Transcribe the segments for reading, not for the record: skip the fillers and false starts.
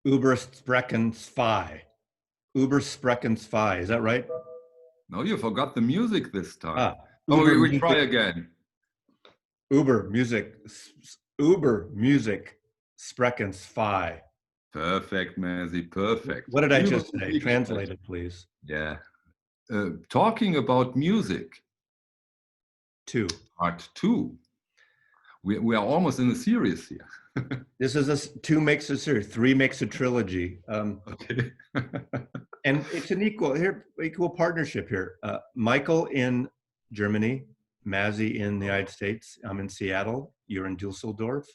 Über sprechen zwei. Über sprechen zwei. Is that right? No, you forgot the music this time. Oh, We try again. Über Music sprechen zwei. Perfect, Mazzy, perfect. What did I Über just say? Musik Translate sprechen. it, please. Yeah. Talking about music. 2. Part 2. We are almost in a series here. This is 2 makes a series. 3 makes a trilogy. Okay. And it's an equal partnership here. Michael in Germany, Mazzy in the United States. I'm in Seattle. You're in Dusseldorf.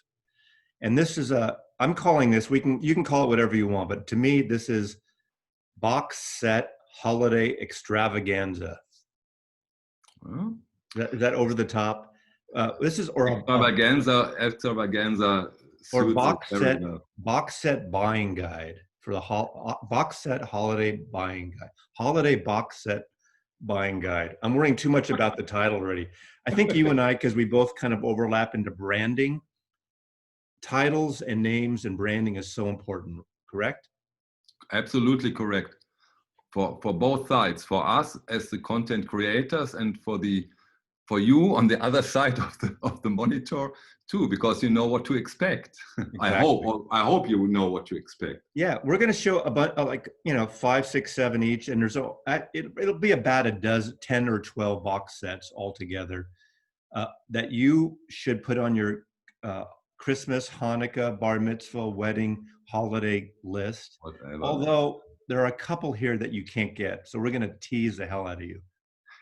And this is I'm calling this, you can call it whatever you want, but to me, this is box set holiday extravaganza. Well, Is that over the top? This is extravaganza or well. box set buying guide for the box set holiday buying guide. Holiday box set buying guide. I'm worrying too much about the title already. I think you and I, because we both kind of overlap into branding, titles and names and branding is so important, correct? Absolutely correct. For both sides, for us as the content creators and for you on the other side of the monitor too, because you know what to expect. Exactly. I hope you know what to expect. Yeah, we're going to show about 5, 6, 7 each, and it'll be about a dozen, 10 or 12 box sets altogether that you should put on your Christmas, Hanukkah, bar mitzvah, wedding, holiday list. Whatever. Although there are a couple here that you can't get, so we're going to tease the hell out of you.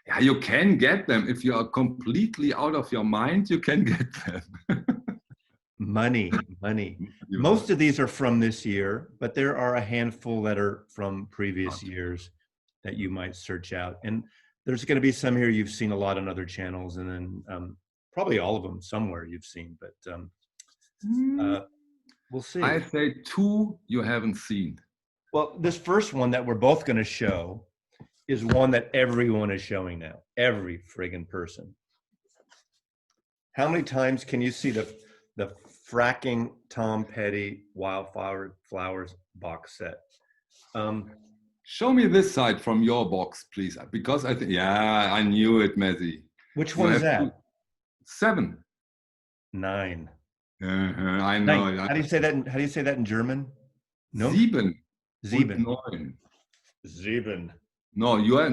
Yeah, you can get them. If you are completely out of your mind, you can get them. Money. Most of these are from this year, but there are a handful that are from previous years that you might search out. And there's going to be some here you've seen a lot on other channels, and then probably all of them somewhere you've seen, but we'll see. I say 2 you haven't seen. Well, this first one that we're both going to show is one that everyone is showing now. Every friggin' person. How many times can you see the fracking Tom Petty Wildflowers box set? Show me this side from your box, please, because I think I knew it, Mazzy. Which one is that? 7. 9. I know. 9. How do you say that in German? No. 7. 7. 9. 7. No, you are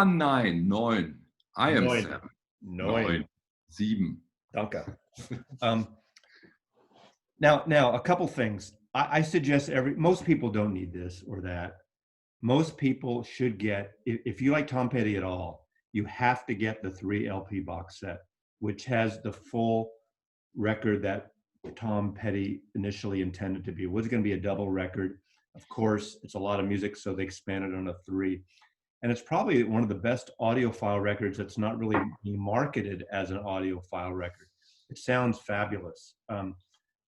9. 9. I am 9. 7. 9. 7. Danke. Now, a couple things. I suggest most people don't need this or that. Most people should get, if you like Tom Petty at all, you have to get the 3 LP box set, which has the full record that Tom Petty initially intended to be. It was going to be a double record. Of course, it's a lot of music, so they expanded on a 3. And it's probably one of the best audiophile records that's not really being marketed as an audiophile record. It sounds fabulous.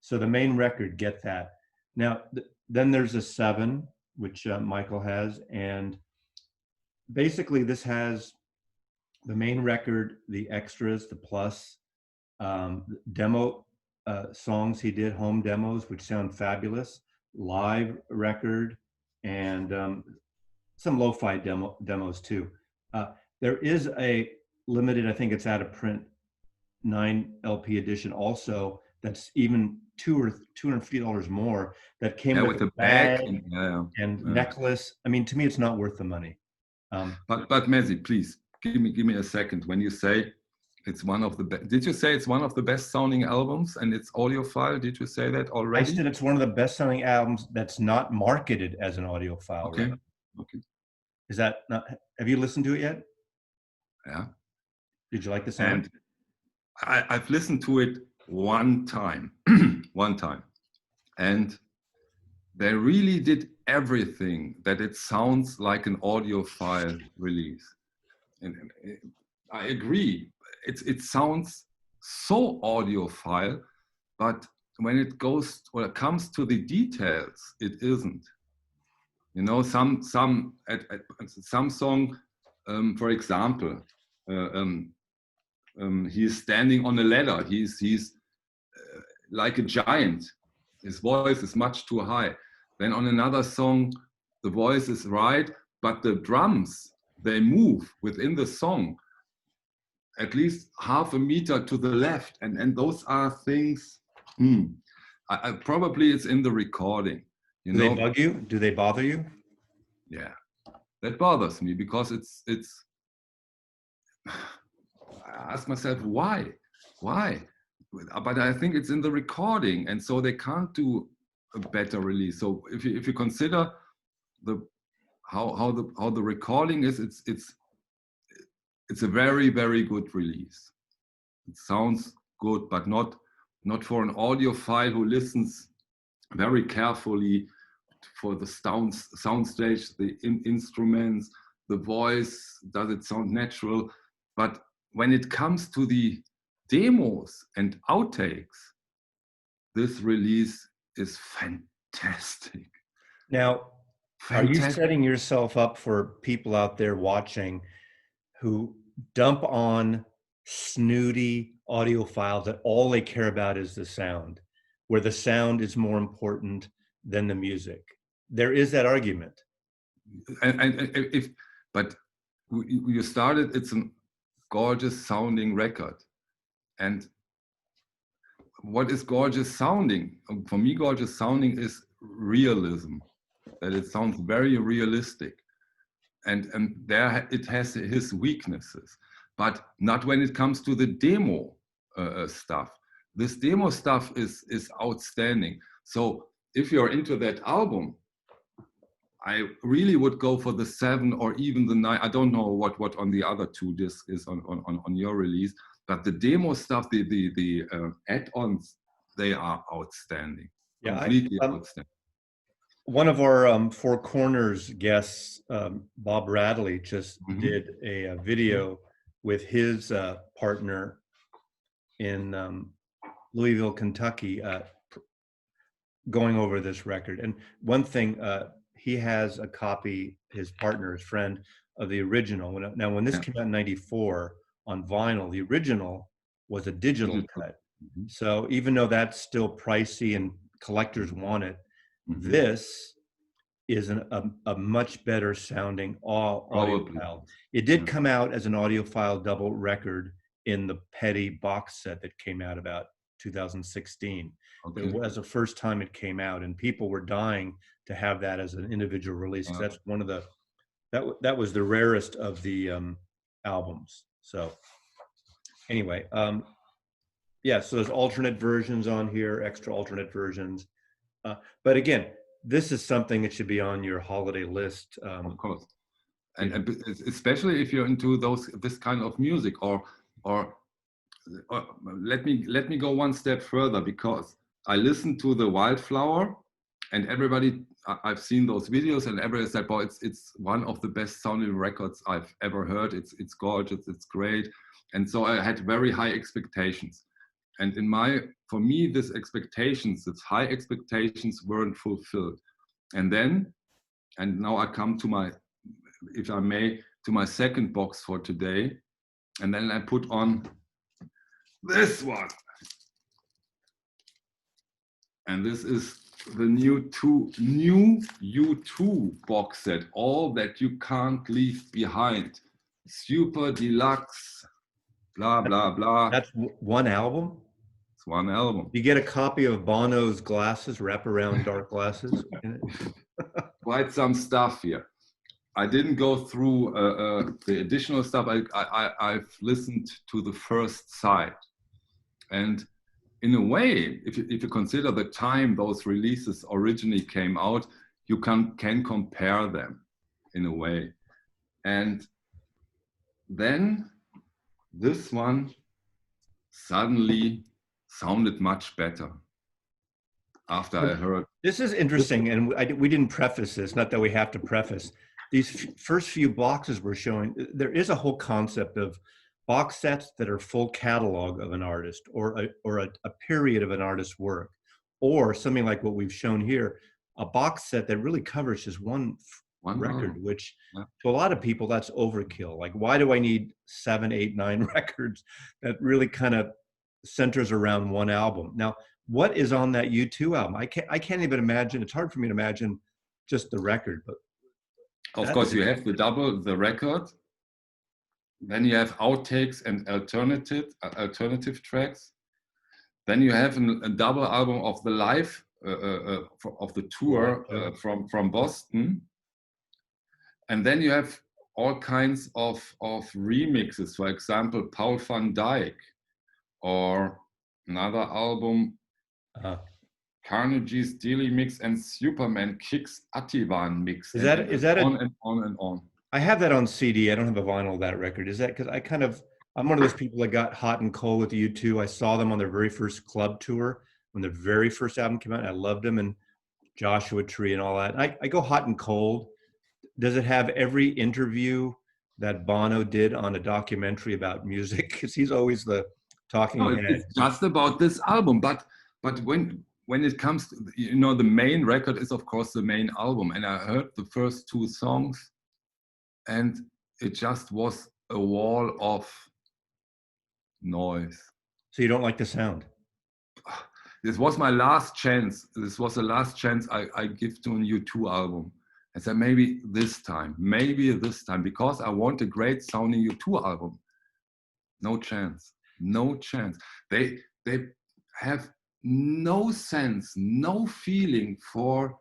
So the main record, get that. Now, then there's a 7, which Michael has. And basically this has the main record, the extras, the plus, demo songs he did, home demos, which sound fabulous, live record, and some lo-fi demos too. There is a limited, I think it's out of print, 9 LP edition also, that's even $250 more, that came with a bag and necklace. I mean, to me, it's not worth the money. But Mazzy, please give me a second. When you say it's one of the best, did you say it's one of the best sounding albums and it's audiophile? Did you say that already? I said it's one of the best sounding albums that's not marketed as an audiophile. Okay. Right? Okay. Is that not? Have you listened to it yet? Yeah. Did you like the sound? And I've listened to it one time, and they really did everything that it sounds like an audiophile release. And I agree, it sounds so audiophile, but when it comes to the details, it isn't. You know, some song, for example, he's standing on a ladder. He's like a giant. His voice is much too high. Then on another song, the voice is right, but the drums, they move within the song at least half a meter to the left. And those are things, probably it's in the recording, you Do they know? bug you? Do they bother you? Yeah, that bothers me because it's, I ask myself, why? Why? But I think it's in the recording, and so they can't do a better release. So if you consider the how the recording is, it's a very, very good release. It sounds good, but not for an audiophile who listens very carefully for the soundstage, the instruments, the voice. Does it sound natural? But when it comes to the demos and outtakes, this release is fantastic. Now, are you Fantastic. setting yourself up for people out there watching who dump on snooty audiophiles that all they care about is the sound, where the sound is more important than the music? There is that argument. And if, but you started, it's a gorgeous sounding record. And what is gorgeous sounding? For me, gorgeous sounding is realism, that it sounds very realistic. And there it has his weaknesses, but not when it comes to the demo stuff. This demo stuff is outstanding. So if you're into that album, I really would go for the 7 or even the 9. I don't know what on the other 2 discs is on your release, but the demo stuff, the add-ons, they are outstanding, Yeah, completely outstanding. one of our Four Corners guests, Bob Radley, just did a video with his partner in Louisville, Kentucky, going over this record. And one thing, he has a copy, his partner, his friend, of the original. Now, when this came out in '94 on vinyl, the original was a digital cut. So even though that's still pricey and collectors want it, this is a much better sounding audiophile. It did come out as an audiophile double record in the Petty box set that came out about 2016. It was the first time it came out, and people were dying to have that as an individual release, because that's one of the that was the rarest of the albums. So anyway, yeah, so there's alternate versions on here, extra alternate versions, but again, this is something that should be on your holiday list. Of course, and especially if you're into this kind of music, or let me go one step further, because I listened to the Wildflower, and everybody, I've seen those videos, and everybody said, "Boy, it's one of the best sounding records I've ever heard. It's gorgeous, it's great," and so I had very high expectations. And for me, these high expectations weren't fulfilled. And now I come to my, if I may, to my second box for today. And then I put on this one. And this is the new U2 box set, All That You Can't Leave Behind. Super deluxe, blah, blah, blah. That's one album? It's one album. You get a copy of Bono's glasses, wraparound dark glasses? Quite some stuff here. I didn't go through the additional stuff. I've listened to the first side. And in a way, if you consider the time those releases originally came out, you can compare them in a way. And then this one suddenly sounded much better after I heard. This is interesting, and we didn't preface this, not that we have to preface. These first few boxes we're showing, there is a whole concept of box sets that are full catalog of an artist, or a period of an artist's work, or something like what we've shown here, a box set that really covers just one record, which to a lot of people, that's overkill. Like, why do I need 7, 8, 9 records? That really kind of centers around one album. Now, what is on that U2 album? I can't even imagine. It's hard for me to imagine just the record, but Of that's course, you have the record. Then you have outtakes and alternative tracks. Then you have a double album of the live of the tour from Boston, and then you have all kinds of remixes. For example, Paul van Dyk, or another album, Carnegie's Daily Mix and Superman Kicks Ativan Mix. Is that on and on and on? I have that on CD. I don't have a vinyl of that record. Is that because I'm one of those people that got hot and cold with U2. I saw them on their very first club tour when their very first album came out. And I loved them, and Joshua Tree and all that. I go hot and cold. Does it have every interview that Bono did on a documentary about music? Because he's always the talking head. It's just about this album, but when it comes to, the main record is of course the main album, and I heard the first two songs, and it just was a wall of noise. So you don't like the sound? This was my last chance. This was the last chance I give to a U2 album. I said, maybe this time, because I want a great sounding U2 album. No chance, no chance. They have no sense, no feeling for,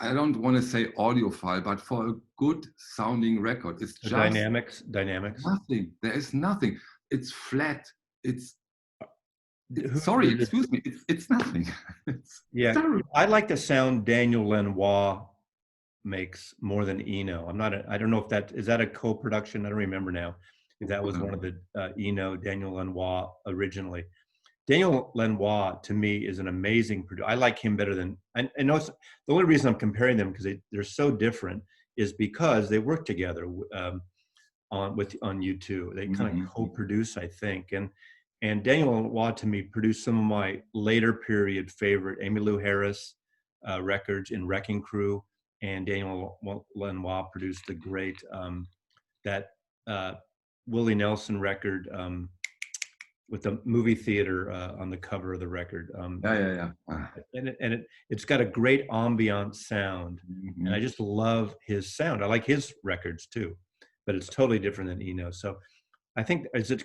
I don't want to say audiophile, but for a good sounding record. It's just dynamics. Nothing. There is nothing. It's flat. Sorry, excuse me. It's nothing. Yeah, terrible. I like the sound Daniel Lanois makes more than Eno. I don't know if is that a co-production? I don't remember now. If that was one of the Eno, Daniel Lanois originally. Daniel Lanois to me is an amazing producer. I like him better than, I know the only reason I'm comparing them because they're so different is because they work together on U2. They kind of co-produce, I think. And Daniel Lanois to me produced some of my later period favorite Emmylou Harris records in Wrecking Crew, and Daniel Lanois produced the great that Willie Nelson record with the movie theater on the cover of the record. And it's got a great ambient sound, and I just love his sound. I like his records too, but it's totally different than Eno. So I think, is it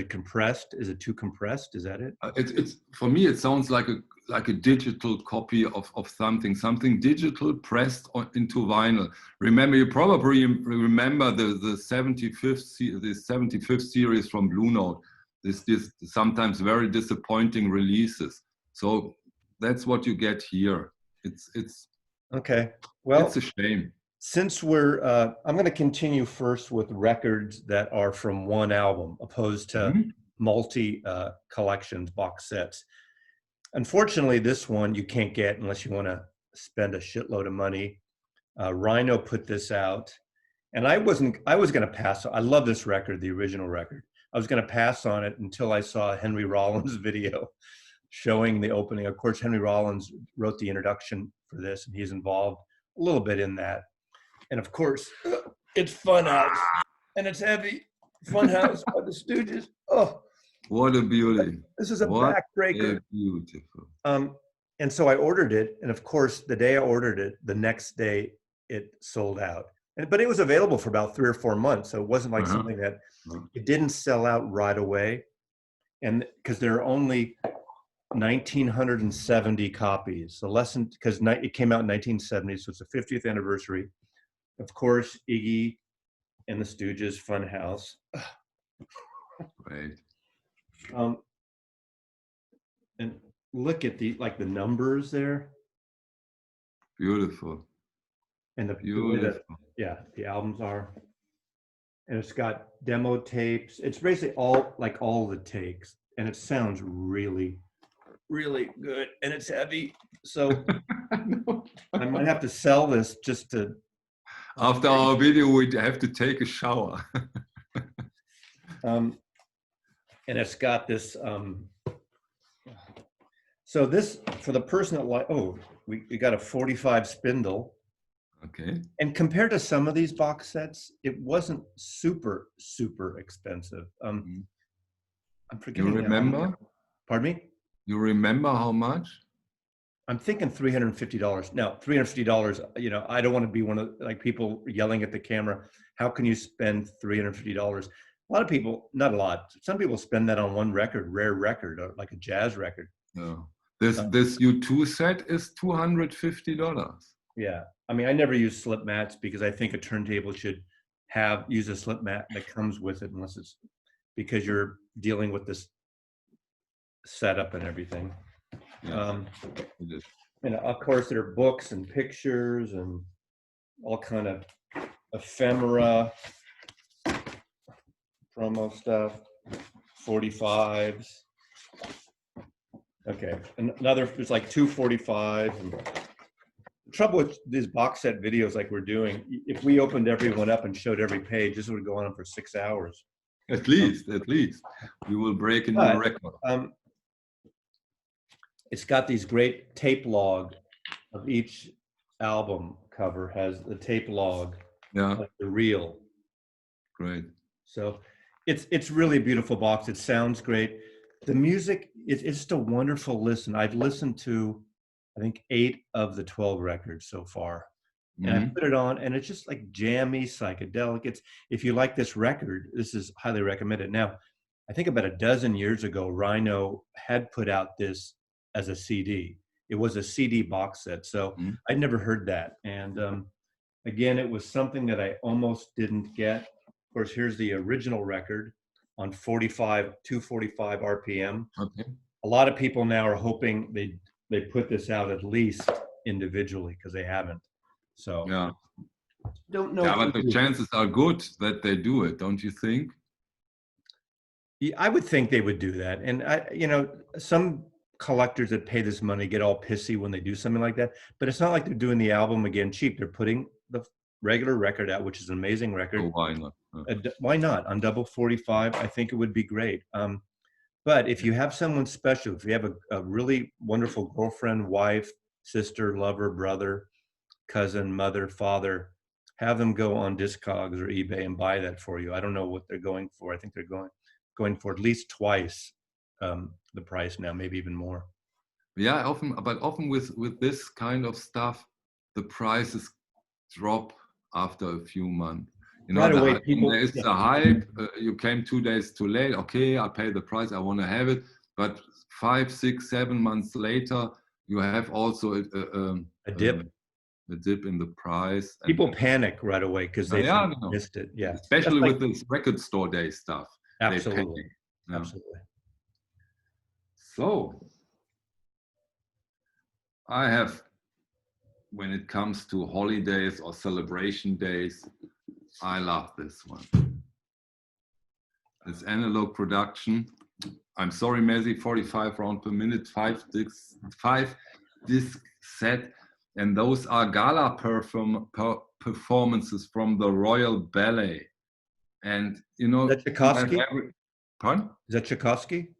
compressed? Is it too compressed? Is that it? It's for me, it sounds like a digital copy of something digital pressed into vinyl. Remember, you probably remember the 75th series from Blue Note. This sometimes very disappointing releases. So that's what you get here. It's okay. Well, it's a shame. Since I'm going to continue first with records that are from one album, opposed to multi collections, box sets. Unfortunately, this one you can't get unless you want to spend a shitload of money. Rhino put this out, and I was going to pass. I love this record, the original record. I was going to pass on it until I saw a Henry Rollins video showing the opening. Of course, Henry Rollins wrote the introduction for this, and he's involved a little bit in that. And of course, it's Funhouse, and it's heavy. Funhouse by the Stooges. Oh, what a beauty! This is a backbreaker. Beautiful. And so I ordered it, and of course, the day I ordered it, the next day it sold out. But it was available for about 3 or 4 months, so it wasn't like something that it didn't sell out right away. And because there are only 1,970 copies, so less than, because it came out in 1970, so it's the 50th anniversary. Of course, Iggy and the Stooges, Funhouse. Right. And look at the numbers there. Beautiful. And the albums are. And it's got demo tapes. It's basically all the takes, and it sounds really, really good. And it's heavy, so I might have to sell this just to. After our video, we'd have to take a shower. And it's got this. So this, for the person that we got a 45 spindle. Okay. And compared to some of these box sets, it wasn't super, super expensive. I'm forgetting. You remember? Pardon me? You remember how much? I'm thinking $350. Now, $350, you know, I don't want to be one of like people yelling at the camera. How can you spend $350? A lot of people, not a lot. Some people spend that on one record, rare record, or like a jazz record. Yeah. This U2 set is $250. Yeah. I mean, I never use slip mats because I think a turntable should use a slip mat that comes with it, unless it's because you're dealing with this setup and everything. Yeah, it is. And of course, there are books and pictures and all kind of ephemera, promo stuff, 45s. Okay, another, there's like 245s. And the trouble with these box set videos like we're doing, if we opened every one up and showed every page, this would go on for 6 hours. At least, we will break a new record. It's got these great tape log of each album cover, has the tape log, like the reel. Great. So it's really a beautiful box. It sounds great. The music, it's just a wonderful listen. I've listened to, I think, 8 of the 12 records so far. And I put it on, and it's just like jammy, psychedelic. If you like this record, this is highly recommended. Now, I think about a dozen years ago, Rhino had put out this as a CD. It was a CD box set, so I'd never heard that. And again, it was something that I almost didn't get. Of course, here's the original record on 245 RPM. Okay. A lot of people now are hoping they put this out at least individually, because they haven't. So yeah, don't know. Yeah, but the chances are good that they do it, don't you think? Yeah, I would think they would do that. And you know, some collectors that pay this money get all pissy when they do something like that. But it's not like they're doing the album again cheap. They're putting the regular record out, which is an amazing record. Oh, why not? Why not? On double 45, I think it would be great. But if you have someone special, if you have a really wonderful girlfriend, wife, sister, lover, brother, cousin, mother, father, have them go on Discogs or eBay and buy that for you. I don't know what they're going for. I think they're going for at least twice the price now, maybe even more. Yeah, often with this kind of stuff, the prices drop after a few months. You know, right away, there is the hype. You came 2 days too late. Okay, I pay the price. I want to have it. But 5, 6, 7 months later, you have also a dip. A dip in the price. People panic right away because they missed it. Yeah, especially with this record store day stuff. Absolutely, absolutely. So I have, when it comes to holidays or celebration days, I love this one. It's analog production. I'm sorry, Messi, 45 round per minute, 5 disc set. And those are gala performances from the Royal Ballet. And, you know, is that Tchaikovsky? Pardon? Is that Tchaikovsky?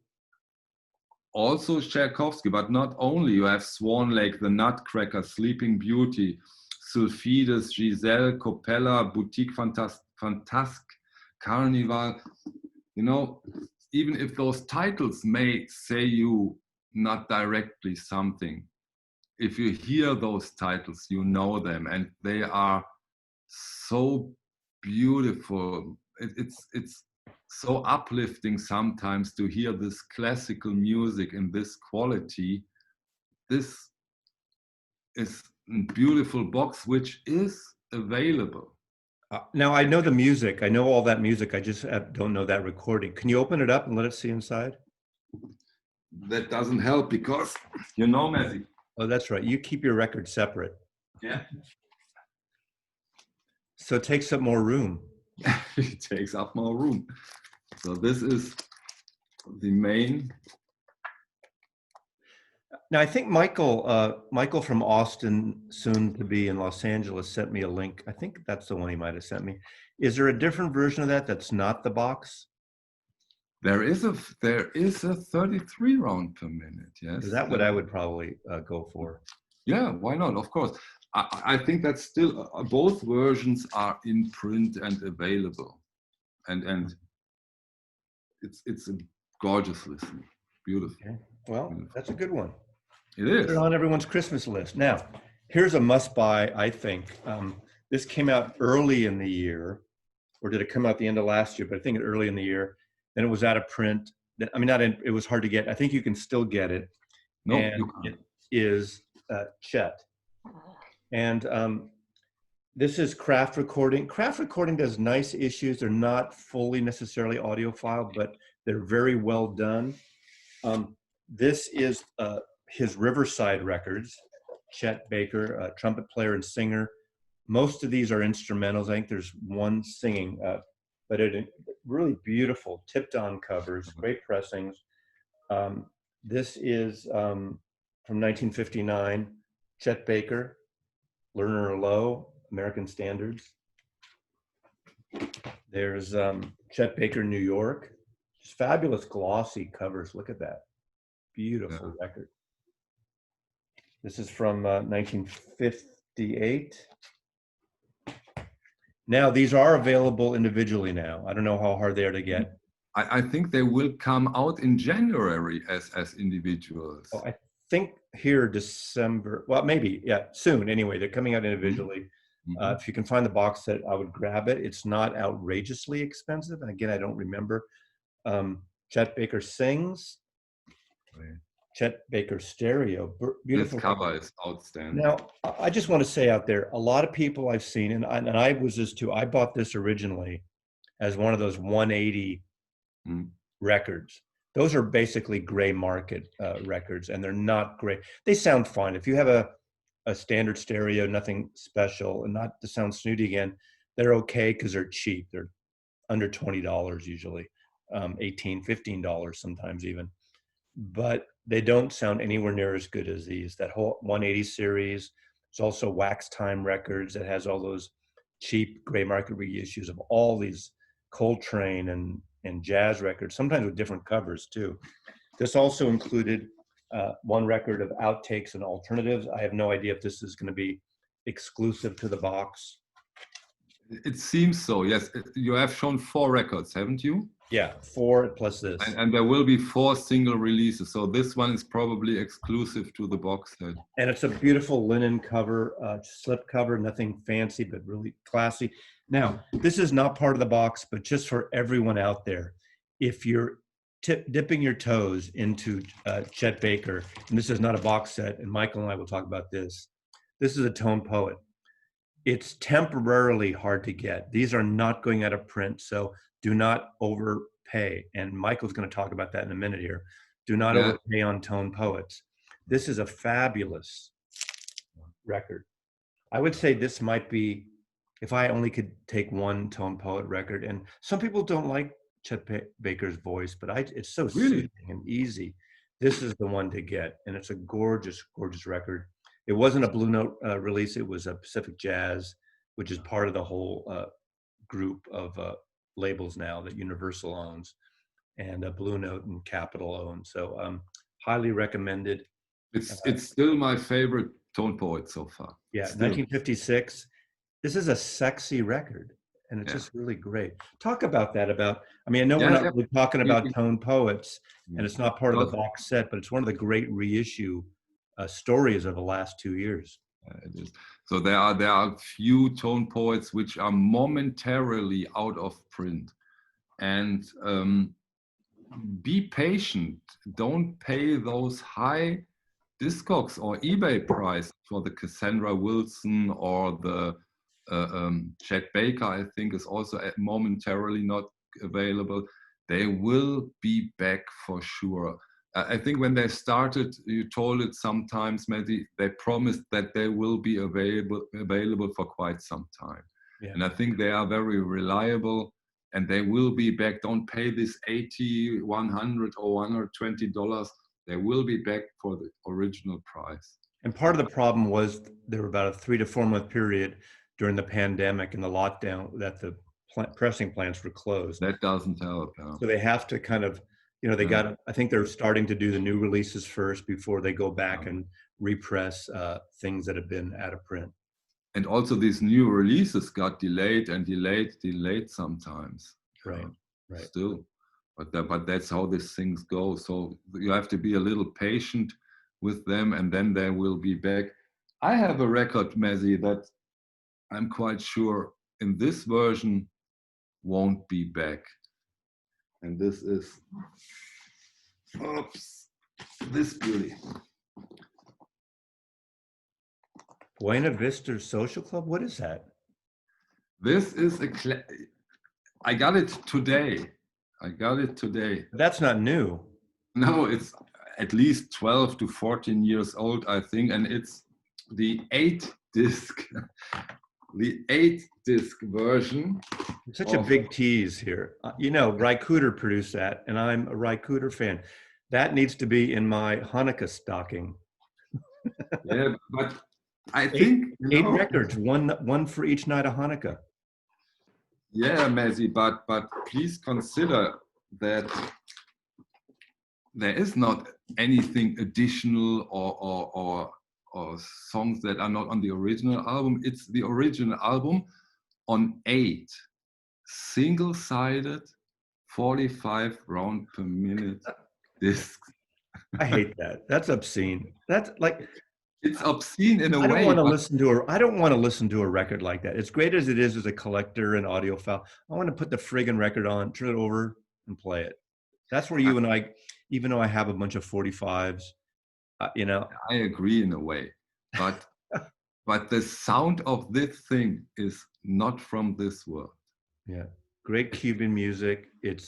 Also Tchaikovsky, but not only. You have Swan Lake, The Nutcracker, Sleeping Beauty, Sulfides, Giselle, Copella, Boutique Fantasque, Carnival. You know, even if those titles may say you not directly something, if you hear those titles, you know them, and they are so beautiful. It's so uplifting sometimes to hear this classical music in this quality. This is a beautiful box which is available. Now I know the music. I know all that music. I just don't know that recording. Can you open it up and let us see inside? That doesn't help because, you know, Messi. Oh, that's right. You keep your record separate. Yeah. So it takes up more room. It takes up more room. So this is the main. Now I think Michael from Austin, soon to be in Los Angeles, sent me a link. I think that's the one he might have sent me. Is there a different version of that that's not the box? There is a 33 round per minute. Yes. Is that what I would probably go for? Yeah, why not? Of course. I think that's still both versions are in print and available, and it's a gorgeous listen. Beautiful. Okay. Well, that's a good one. It Put it is. on everyone's Christmas list. Now, here's a must buy, I think. This came out early in the year, or did it come out the end of last year? But I think early in the year. Then it was out of print. I mean, not in, it was hard to get. I think you can still get it. No, you And can't. it is Chet. And this is craft recording. Craft recording does nice issues. They're not fully necessarily audiophile, but they're very well done. This is his Riverside records. Chet Baker, a trumpet player and singer. Most of these are instrumentals. I think there's one singing, but it really beautiful tipped-on covers, great pressings. This is from 1959. Chet Baker, Lerner Low, American Standards. There's Chet Baker, New York. Just fabulous glossy covers. Look at that. Beautiful record. This is from 1958. Now, these are available individually now. I don't know how hard they are to get. I think they will come out in January as individuals. Oh, I think here December, well, maybe, yeah, soon anyway. They're coming out individually. Mm-hmm. If you can find the box set, I would grab it. It's not outrageously expensive. And again, I don't remember. Chet Baker Sings. Right. Chet Baker Stereo. Beautiful. This cover is outstanding. Now, I just want to say out there, a lot of people I've seen, and I was this too, I bought this originally as one of those 180 records. Those are basically gray market records, and they're not great. They sound fine. If you have a standard stereo, nothing special, and not to sound snooty again, they're okay because they're cheap. They're under $20 usually, $18, $15 sometimes even. But they don't sound anywhere near as good as these. That whole 180 series. There's also Wax Time Records that has all those cheap gray market reissues of all these Coltrane and jazz records, sometimes with different covers too. This also included one record of outtakes and alternatives. I have no idea if this is going to be exclusive to the box. It seems so, yes. You have shown 4 records, haven't you? Yeah, 4 plus this. And there will be 4 single releases. So this one is probably exclusive to the box set. And it's a beautiful linen cover, slip cover, nothing fancy, but really classy. Now, this is not part of the box, but just for everyone out there, if you're dipping your toes into Chet Baker, and this is not a box set, and Michael and I will talk about this. This is a tone poet. It's temporarily hard to get. These are not going out of print, so do not overpay. And Michael's going to talk about that in a minute here. Do not overpay on tone poets. This is a fabulous record. I would say this might be, if I only could take one tone poet record, and some people don't like Chet Baker's voice, but it's so soothing and easy. This is the one to get, and it's a gorgeous, gorgeous record. It wasn't a Blue Note release. It was a Pacific Jazz, which is part of the whole group of labels now that Universal owns, and Blue Note and Capitol own. So highly recommended. It's still my favorite tone poet so far. Yeah, still. 1956. This is a sexy record, and it's just really great. Talk about that. I mean, I know we're not really talking about tone poets, and it's not part of the box set, but it's one of the great reissue stories of the last 2 years. It is. So there are few tone poets which are momentarily out of print, and be patient. Don't pay those high Discogs or eBay price for the Cassandra Wilson or the Chet Baker. I think is also momentarily not available. They will be back for sure. I think when they started, you told it sometimes, maybe they promised that they will be available for quite some time. Yeah. And I think they are very reliable, and they will be back. Don't pay this $80, $100 or $120. They will be back for the original price. And part of the problem was there were about a 3 to 4 month period during the pandemic and the lockdown that the pressing plants were closed. That doesn't help. No. So they have to kind of, you know, I think they're starting to do the new releases first before they go back and repress things that have been out of print. And also these new releases got delayed sometimes. Right, right. Still. but that's how these things go. So you have to be a little patient with them, and then they will be back. I have a record, Mazzy, that I'm quite sure in this version won't be back. And this is, oops, this beauty. Buena Vista Social Club? What is that? This is I got it today. I got it today. That's not new. No, it's at least 12 to 14 years old, I think. And it's the 8-disc, the 8-disc version. Such a big tease here. You know, Rycooter produced that, and I'm a Rycooter fan. That needs to be in my Hanukkah stocking. Yeah, but I think eight records, one for each night of Hanukkah. Yeah, Mazzy, but please consider that there is not anything additional or songs that are not on the original album. It's the original album on 8 single-sided 45 round per minute discs. I hate that. That's obscene. That's like, it's obscene in a way. I don't want to listen to I don't want to listen to a record like that. As great as it is as a collector and audiophile, I want to put the friggin' record on, turn it over, and play it. That's where you and I, even though I have a bunch of 45s, you know. I agree in a way, but but the sound of this thing is not from this world. Yeah, great Cuban music. It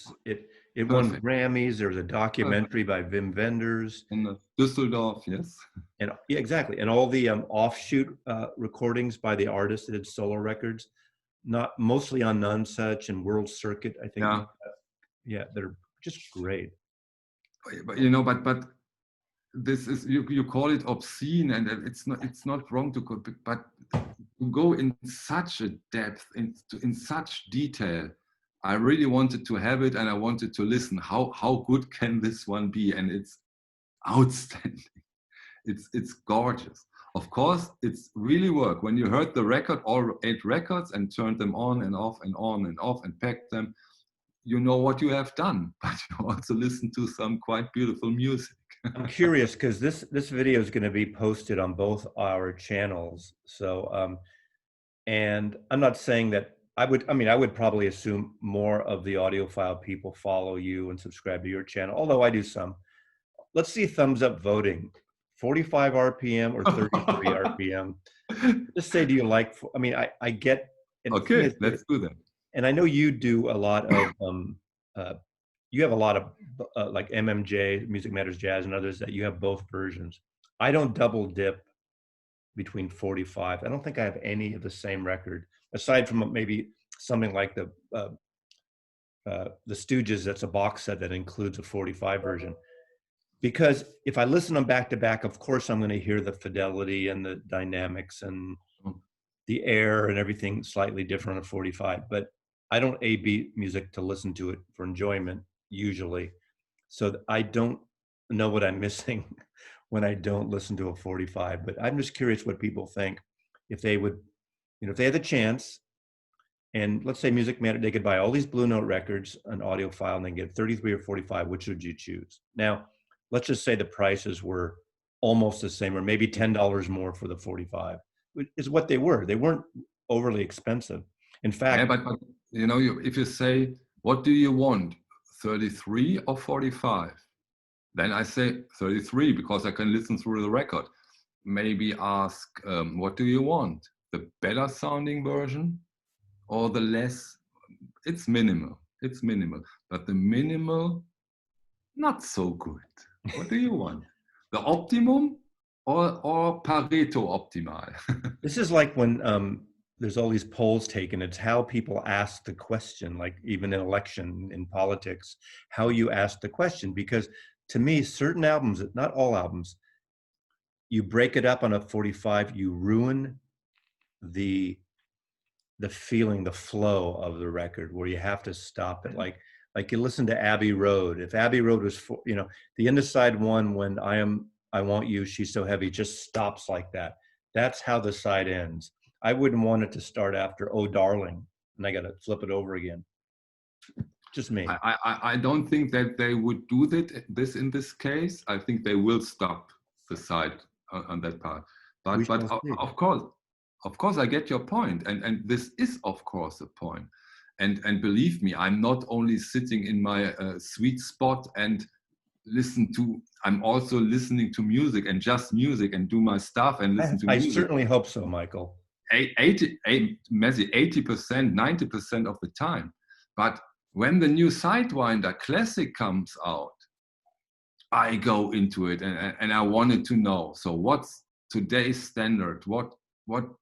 won Grammys. There was a documentary by Wim Wenders. In Düsseldorf, yes. And yeah, exactly. And all the offshoot recordings by the artists that did solo records, not mostly on None Such and World Circuit, I think. Yeah, yeah, they're just great. But you know, but this is you call it obscene, and it's not wrong to go, but to go in such a depth, in such detail. I really wanted to have it, and I wanted to listen. How good can this one be? And it's outstanding. It's gorgeous. Of course, it's really work. When you heard the record, all 8 records, and turned them on and off and on and off and packed them, you know what you have done. But you also listen to some quite beautiful music. I'm curious because this video is going to be posted on both our channels. So, and I'm not saying that I would probably assume more of the audiophile people follow you and subscribe to your channel, although I do some. Let's see thumbs up voting. 45 RPM or 33 RPM. Just say, do you like, I mean, I get. Okay, let's do that. And I know you do a lot of, you have a lot of like MMJ, Music Matters Jazz, and others that you have both versions. I don't double dip between 45. I don't think I have any of the same record, aside from maybe something like the Stooges. That's a box set that includes a 45 version. Because if I listen them back to back, of course I'm going to hear the fidelity and the dynamics and the air and everything slightly different on a 45. But I don't A/B music to listen to it for enjoyment usually. So I don't know what I'm missing when I don't listen to a 45. But I'm just curious what people think if they would, if they had the chance. And let's say Music Matter, they could buy all these Blue Note records, an audiophile, and then get 33 or 45. Which would you choose? Now, let's just say the prices were almost the same, or maybe $10 more for the 45, which is what they were. They weren't overly expensive. In fact, yeah, but if you say, what do you want, 33 or 45? Then I say 33 because I can listen through the record. Maybe ask, what do you want? The better sounding version or the less? It's minimal. It's minimal, but the minimal, not so good. What do you want? The optimum or Pareto optimal? This is like when there's all these polls taken. It's how people ask the question, like even in election, in politics, how you ask the question. Because to me, certain albums, not all albums, you break it up on a 45, you ruin the feeling, the flow of the record, where you have to stop it. Like you listen to Abbey Road. If Abbey Road was, the end of side 1, when I Want You, She's So Heavy, just stops like that. That's how the side ends. I wouldn't want it to start after Oh Darling, and I got to flip it over again. Just me. I don't think that they would do this in this case. I think they will stop the site on that part. We But shall see. of course, I get your point, and this is of course a point. And believe me, I'm not only sitting in my sweet spot and I'm also listening to music and just music and do my stuff and listen to I music. certainly hope so, Michael. 80%, 90% of the time. But when the new Sidewinder Classic comes out, I go into it and I wanted to know. So what's today's standard? What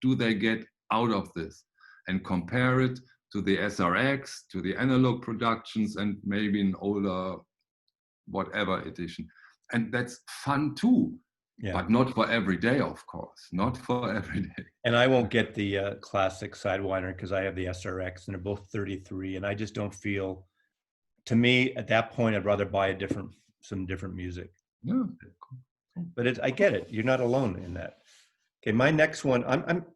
do they get out of this? And compare it to the SRX, to the analog productions, and maybe an older whatever edition. And that's fun too. Yeah. But not for every day, of course. Not for every day. And I won't get the classic Sidewinder because I have the SRX and they're both 33. And I just don't feel, to me, at that point, I'd rather buy some different music. Yeah. But I get it. You're not alone in that. Okay, my next one,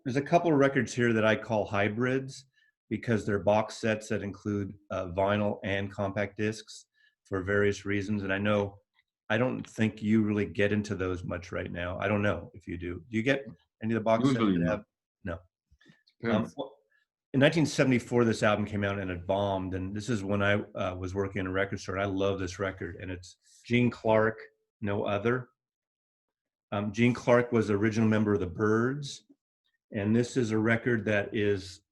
there's a couple of records here that I call hybrids because they're box sets that include vinyl and compact discs for various reasons. And I don't think you really get into those much right now. I don't know if you do. Do you get any of the box sets that have? No. Well, in 1974, this album came out and it bombed. And this is when I was working in a record store. And I love this record. And it's Gene Clark, No Other. Gene Clark was the original member of the Byrds. And this is a record that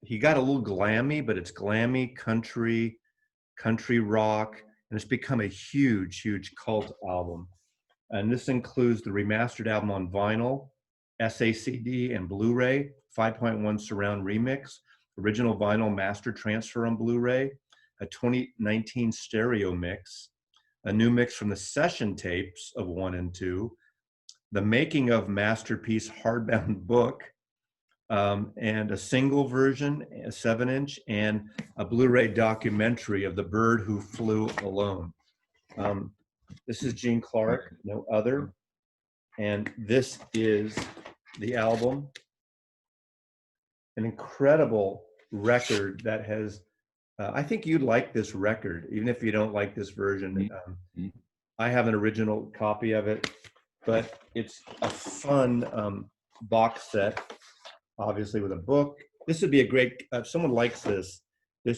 he got a little glammy, but it's glammy country rock. And it's become a huge, huge cult album. And this includes the remastered album on vinyl, SACD and Blu-ray, 5.1 surround remix, original vinyl master transfer on Blu-ray, a 2019 stereo mix, a new mix from the session tapes of 1 and 2, the making of masterpiece hardbound book, and a single version, a 7-inch, and a Blu-ray documentary of the bird who flew alone. This is Gene Clark, No Other, and this is the album. An incredible record that has, I think you'd like this record, even if you don't like this version. I have an original copy of it, but it's a fun box set, obviously with a book. This would be a great, if someone likes this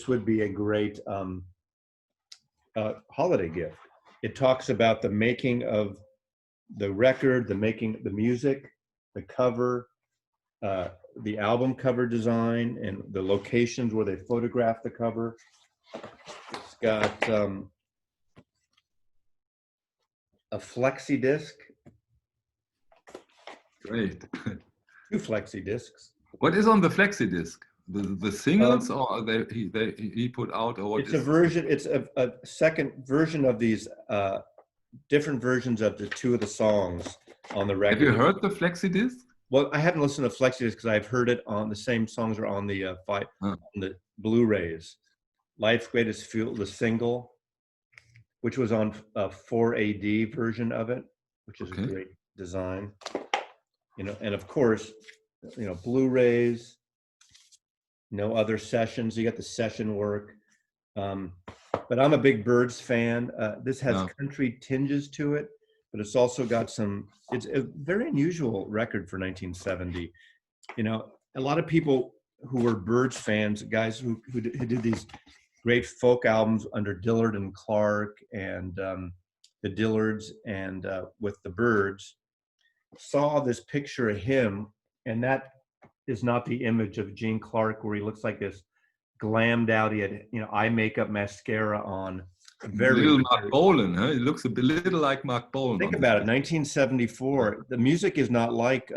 would be a great holiday gift. It talks about the making of the record, the music, the cover, the album cover design, and the locations where they photographed the cover. It's got a flexi disc. Great. 2 flexi discs. What is on the flexi disc? The singles, or he put out, or what? It's a version. It's a second version of these different versions of the 2 of the songs on the record. Have you heard the flexi disc? Well, I haven't listened to flexi disc because I've heard it on the same songs are on the on the Blu-rays. Life's Greatest Fuel, the single, which was on a 4AD version of it, which is a great design. And of course, Blu-rays. No Other sessions. You got the session work. But I'm a big Byrds fan. This has country tinges to it, but it's also got it's a very unusual record for 1970. A lot of people who were Byrds fans, guys who did these great folk albums under Dillard and Clark and the Dillards and with the Byrds, saw this picture of him, and that is not the image of Gene Clark where he looks like this glammed out. He had eye makeup, mascara on. Little Mark Bolan, huh? He looks a little like Mark Bolan. Think about it, 1974. The music is not like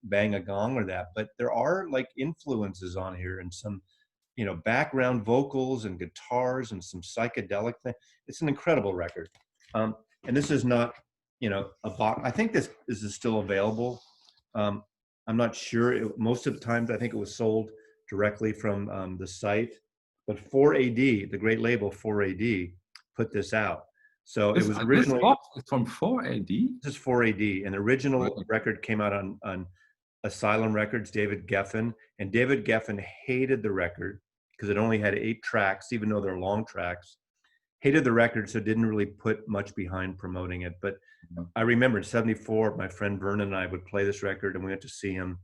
Bang a Gong or that, but there are like influences on here and some background vocals and guitars and some psychedelic thing. It's an incredible record. And this is not a box. I think this is still available. I'm not sure. Most of the times, I think it was sold directly from the site. But 4AD, the great label 4AD, put this out. So it was originally. This box is from 4AD? This is 4AD. And the original record came out on Asylum Records, David Geffen. And David Geffen hated the record because it only had 8 tracks, even though they're long tracks. hated the record, so didn't really put much behind promoting it. But I remember in '74, my friend Vernon and I would play this record, and we went to see him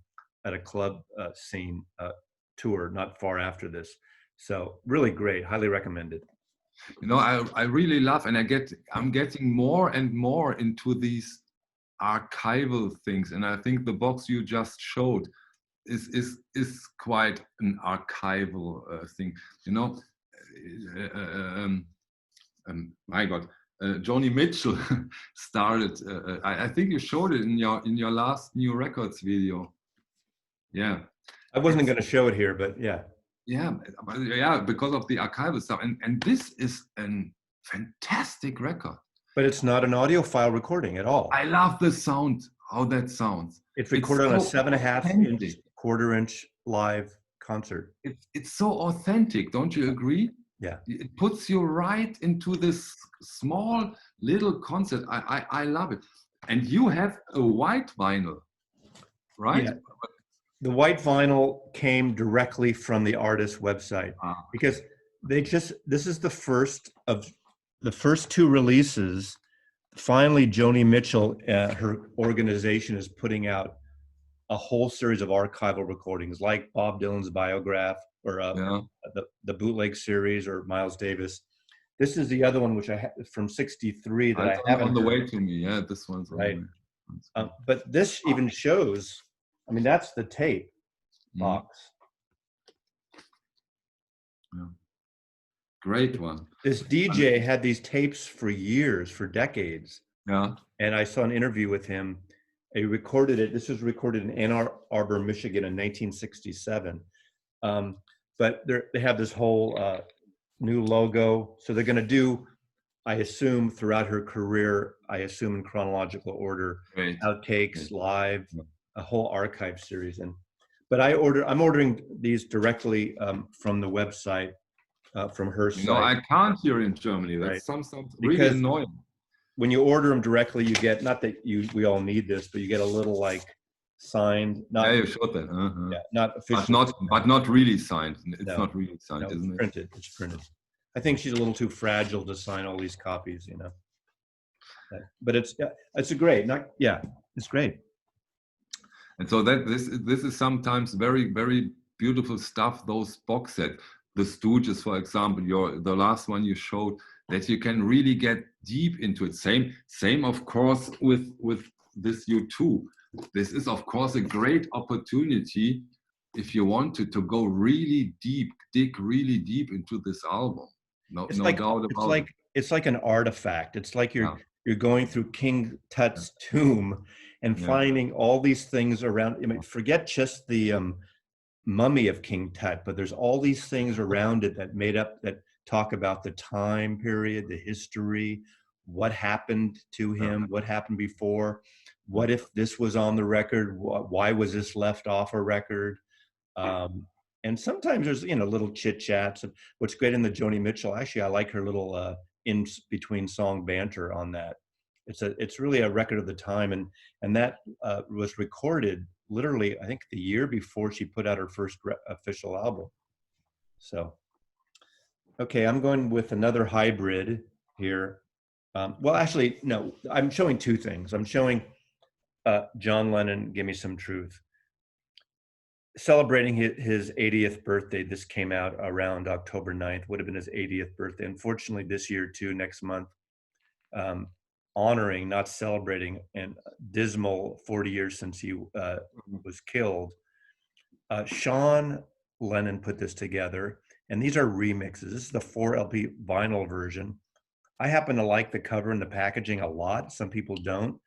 at a club scene tour not far after this. So really great, highly recommended. You know, I really love, and I'm getting more and more into these archival things, and I think the box you just showed is quite an archival thing. You know, my God, Joni Mitchell started. I think you showed it in your last New Records video. Yeah, I wasn't going to show it here, but yeah. Yeah, because of the archival stuff, and this is an fantastic record. But it's not an audiophile recording at all. I love the sound, how that sounds. It's recorded on a 7.5-inch, quarter-inch live concert. It's so authentic, don't you agree? Yeah. It puts you right into this small little concert. I love it. And you have a white vinyl, right? Yeah. The white vinyl came directly from the artist's website because this is the first of the first two releases. Finally, Joni Mitchell, her organization, is putting out a whole series of archival recordings like Bob Dylan's Biograph or the bootleg series or Miles Davis. This is the other one, which I have from '63 that I haven't on the heard. way to me. Yeah, this one's right. On the way. But this even shows, I mean, that's the tape box. Yeah. Great one. This DJ had these tapes for years, for decades. Yeah. And I saw an interview with him. He recorded it. This was recorded in Ann Arbor, Michigan in 1967. But they have this whole new logo. So they're going to do, I assume, throughout her career, I assume in chronological order, outtakes, live, a whole archive series. But I'm ordering these directly from the website, from her site. No, I can't hear in Germany. That's sometimes really annoying. When you order them directly, you get, not that we all need this, but you get a little like signed. Not, you showed that. Yeah, not official. But not really signed. It's not really signed, no, isn't it? It's printed. I think she's a little too fragile to sign all these copies, you know. But it's a great, it's great. And so that this is sometimes very, very beautiful stuff. Those box sets, the Stooges, for example, the last one you showed, that you can really get deep into it. Same of course with this U2. This is of course a great opportunity if you want to go really deep, dig really deep into this album. No doubt about it. It's like an artifact. It's like you're going through King Tut's tomb and finding all these things around. I mean, forget just the mummy of King Tut, but there's all these things around it that talk about the time period, the history, what happened to him, what happened before, what if this was on the record, why was this left off a record? And sometimes there's, little chit chats. And what's great in the Joni Mitchell, actually, I like her little in between song banter on that. It's really a record of the time. And that was recorded literally, I think, the year before she put out her first official album. So, okay, I'm going with another hybrid here. Well, actually, no, I'm showing two things. I'm showing John Lennon, Give Me Some Truth. Celebrating his 80th birthday. This came out around October 9th, would have been his 80th birthday. Unfortunately, this year too, next month, honoring, not celebrating, and dismal 40 years since he was killed. Sean Lennon put this together, and these are remixes. This is the 4 LP vinyl version. I happen to like the cover and the packaging a lot. Some people don't.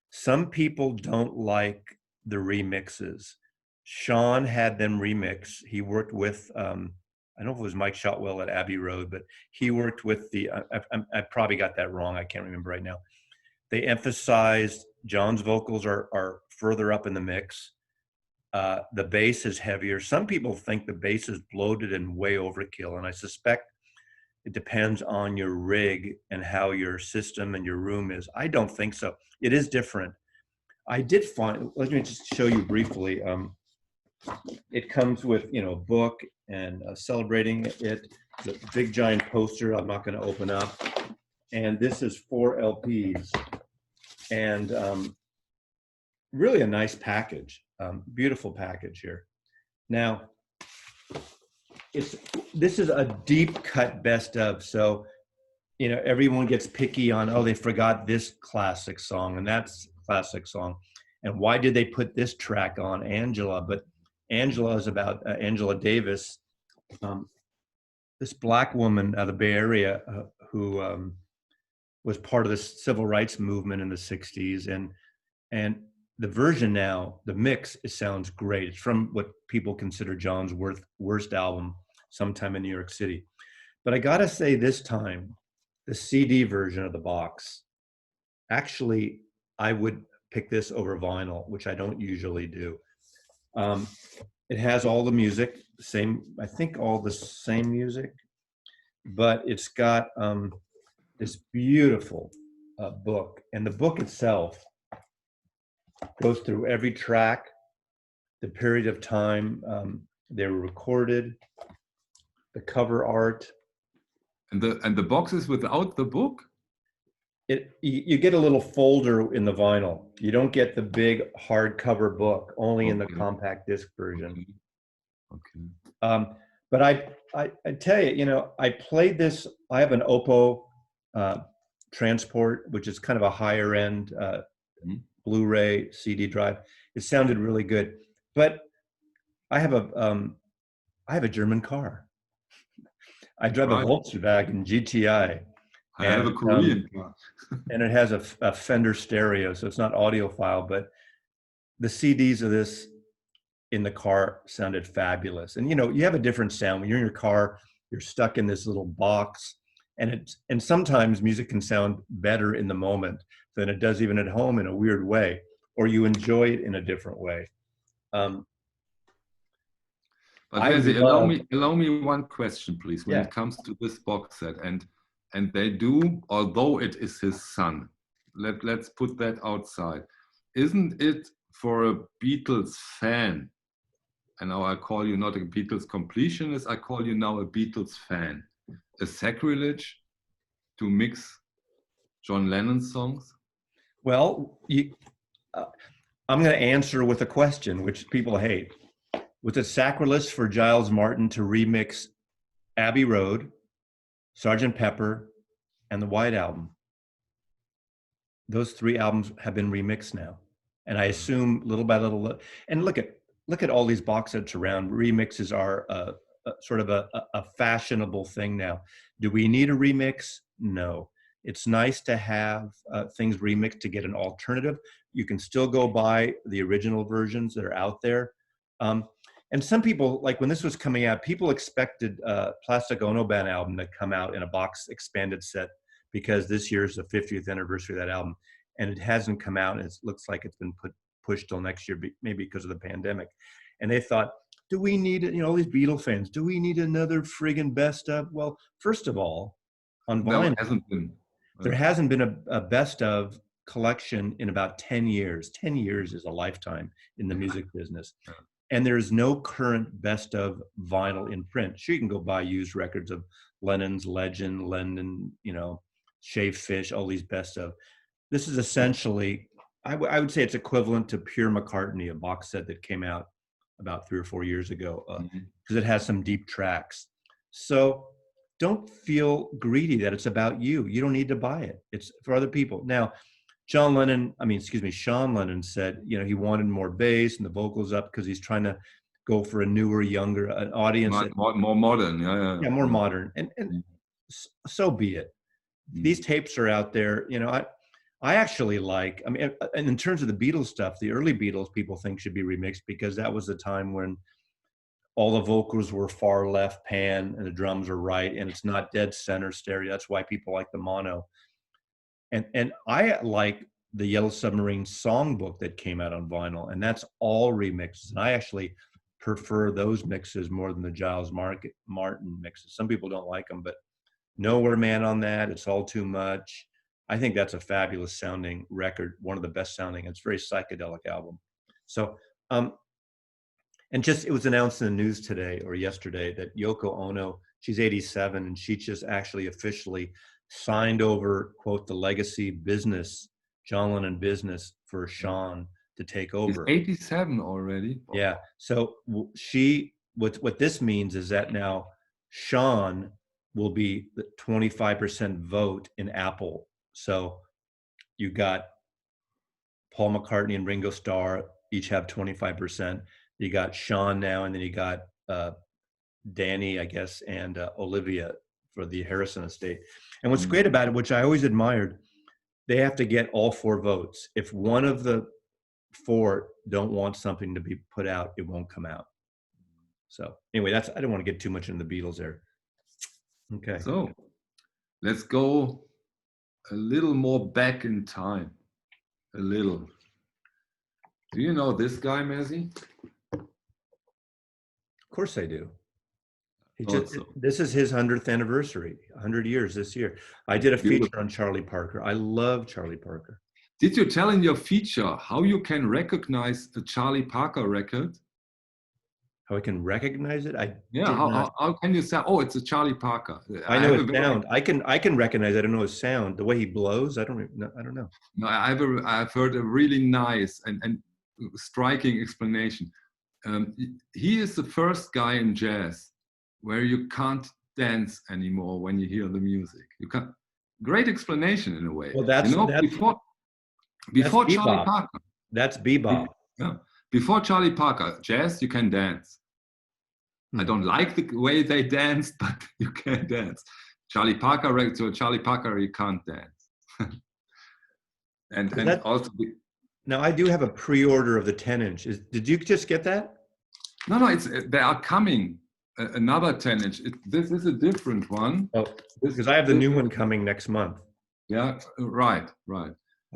Some people don't like the remixes. Sean had them remix. He worked with, I don't know if it was Mike Shotwell at Abbey Road, but he worked with I probably got that wrong. I can't remember right now. They emphasized John's vocals are further up in the mix. The bass is heavier. Some people think the bass is bloated and way overkill, and I suspect it depends on your rig and how your system and your room is. I don't think so. It is different. I did find, let me just show you briefly. it comes with, you know, a book and celebrating it, the big giant poster I'm not going to open up. And this is 4 LPs, and really a nice package, beautiful package here. Now, this is a deep cut best of, so you know everyone gets picky on, oh, they forgot this classic song and that's classic song, and why did they put this track on Angela? But Angela is about Angela Davis, um, this black woman out of the Bay Area who was part of the civil rights movement in the 60s, and the version now, the mix, it sounds great. It's from what people consider John's worst album, Sometime in New York City. But I gotta say, this time, the CD version of the box, actually, I would pick this over vinyl, which I don't usually do. It has all the music, same, I think all the same music, but it's got this beautiful book. And the book itself goes through every track, the period of time they were recorded, the cover art. And the box is without the book? You get a little folder in the vinyl. You don't get the big hardcover book, only in the compact disc version. Okay. But I tell you, you know, I played this. I have an Oppo Transport, which is kind of a higher end Blu-ray CD drive. It sounded really good, but I have a German car. I drive a Volkswagen GTI. I have a Korean car. And it has a Fender stereo, so it's not audiophile, but the CDs of this in the car sounded fabulous. And you know, you have a different sound when you're in your car. You're stuck in this little box, and sometimes music can sound better in the moment than it does even at home in a weird way, or you enjoy it in a different way. But Leslie, allow me one question, please. When it comes to this box set, and they do, although it is his son, let's put that outside. Isn't it for a Beatles fan, and now I call you not a Beatles completionist, I call you now a Beatles fan, a sacrilege to mix John Lennon's songs? Well, I'm going to answer with a question, which people hate. Was it sacrilege for Giles Martin to remix Abbey Road, Sgt. Pepper, and the White Album? Those 3 albums have been remixed now, and I assume little by little. And look at all these box sets around. Remixes are sort of a fashionable thing now. Do we need a remix? No. It's nice to have things remixed to get an alternative. You can still go buy the original versions that are out there. And some people, like when this was coming out, people expected Plastic Ono Band album to come out in a box expanded set because this year's the 50th anniversary of that album, and it hasn't come out. And it looks like it's been pushed till next year, maybe because of the pandemic. And they thought, do we need, you know, all these Beatle fans, do we need another friggin' best of? Well, first of all, on vinyl, there hasn't been a best of collection in about 10 years. 10 years is a lifetime in the music business. And there's no current best of vinyl in print. Sure, you can go buy used records of Lennon's Legend, Lennon, you know, Shaved Fish, all these best of. This is essentially, I would say it's equivalent to Pure McCartney, a box set that came out about 3 or 4 years ago, because it has some deep tracks. So don't feel greedy that it's about you. You don't need to buy it. It's for other people. Now, Sean Lennon said, you know, he wanted more bass and the vocals up because he's trying to go for a newer, younger an audience. More modern, yeah, more modern. And so be it. These tapes are out there. You know, I actually like, I mean, and in terms of the Beatles stuff, the early Beatles people think should be remixed because that was the time when all the vocals were far left pan and the drums are right, and it's not dead center stereo. That's why people like the mono. And I like the Yellow Submarine songbook that came out on vinyl, and that's all remixes. And I actually prefer those mixes more than the Giles Martin mixes. Some people don't like them, but Nowhere Man on that, It's All Too Much. I think that's a fabulous sounding record, one of the best sounding. It's a very psychedelic album. So, And just, it was announced in the news today or yesterday that Yoko Ono, she's 87, and she just actually officially signed over, quote, the legacy business, John Lennon business, for Sean to take He's over. 87 already. Yeah. So what this means is that now Sean will be the 25% vote in Apple. So you got Paul McCartney and Ringo Starr each have 25%. You got Sean now, and then you got Danny, I guess, and Olivia for the Harrison estate. And what's great about it, which I always admired, they have to get all 4 votes. If one of the 4 don't want something to be put out, it won't come out. So anyway, I don't want to get too much into the Beatles there. Okay. So let's go a little more back in time. A little. Do you know this guy, Messi? Of course I do. Also. This is his 100th anniversary, 100 years this year. I did a feature on Charlie Parker. I love Charlie Parker. Did you tell in your feature how you can recognize a Charlie Parker record? How I can recognize it? How can you say, oh, it's a Charlie Parker? I know his sound. I can recognize it. I don't know his sound. The way he blows, I don't know. No, I've heard a really nice and striking explanation. He is the first guy in jazz where you can't dance anymore when you hear the music. You can't. Great explanation in a way. Well, that's before Charlie Parker. That's bebop. Yeah. Before Charlie Parker, jazz, you can dance. I don't like the way they dance, but you can dance. Charlie Parker, you can't dance. Now I do have a pre-order of the 10-inch. Did you just get that? No, they are coming. Another 10-inch. This is a different one. Oh, because I have the new one coming next month. Yeah, right.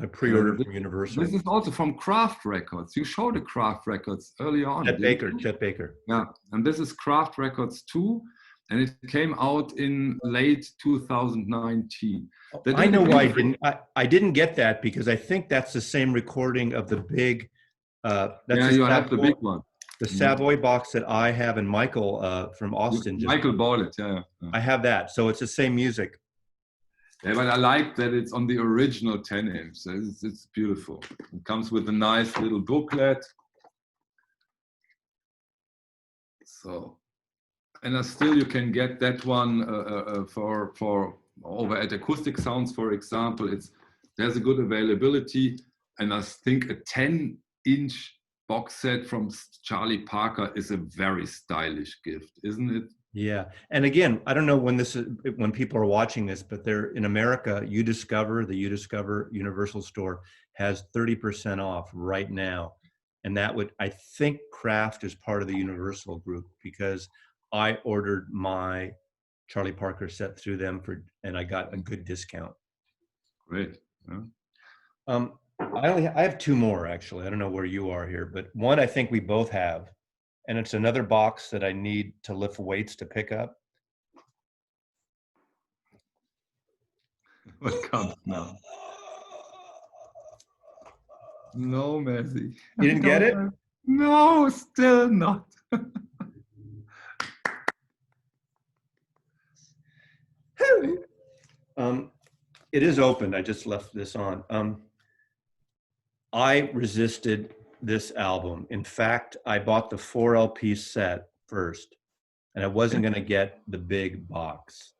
I pre-ordered from Universal. This is also from Kraft Records. You showed the Kraft Records earlier on. Chet Baker. Yeah, and this is Kraft Records 2, and it came out in late 2019. I know why I didn't get that, because I think that's the same recording of the big. You have the big one. The Savoy box that I have, and Michael from Austin. Michael bought it. Yeah. I have that, so it's the same music. Yeah, but I like that it's on the original 10-inch. So it's beautiful. It comes with a nice little booklet. So, and still you can get that one for over at Acoustic Sounds, for example. There's a good availability, and I think a 10-inch box set from Charlie Parker is a very stylish gift, isn't it? Yeah, and again, I don't know when people are watching this, but they're in America. The Udiscover Universal Store has 30% off right now, and I think Kraft is part of the Universal group, because I ordered my Charlie Parker set through them and I got a good discount. Great. Yeah. I have 2 more actually. I don't know where you are here, but one I think we both have. And it's another box that I need to lift weights to pick up. What comes now? No, Messi. You didn't get it? No, still not. It is open. I just left this on. I resisted this album. In fact, I bought the 4 LP set first, and I wasn't going to get the big box.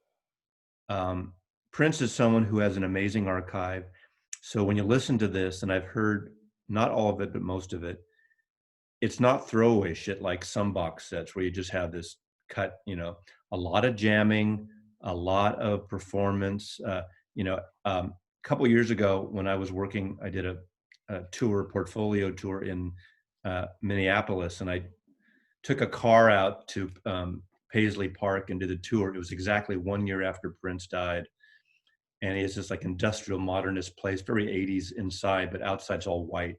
Prince is someone who has an amazing archive. So when you listen to this, and I've heard not all of it, but most of it, it's not throwaway shit like some box sets where you just have this cut, a lot of jamming, a lot of performance. A couple of years ago when I was working, I did a portfolio tour in Minneapolis, and I took a car out to Paisley Park and did a tour. It was exactly 1 year after Prince died, and it's this like industrial modernist place, very 80s inside, but outside's all white.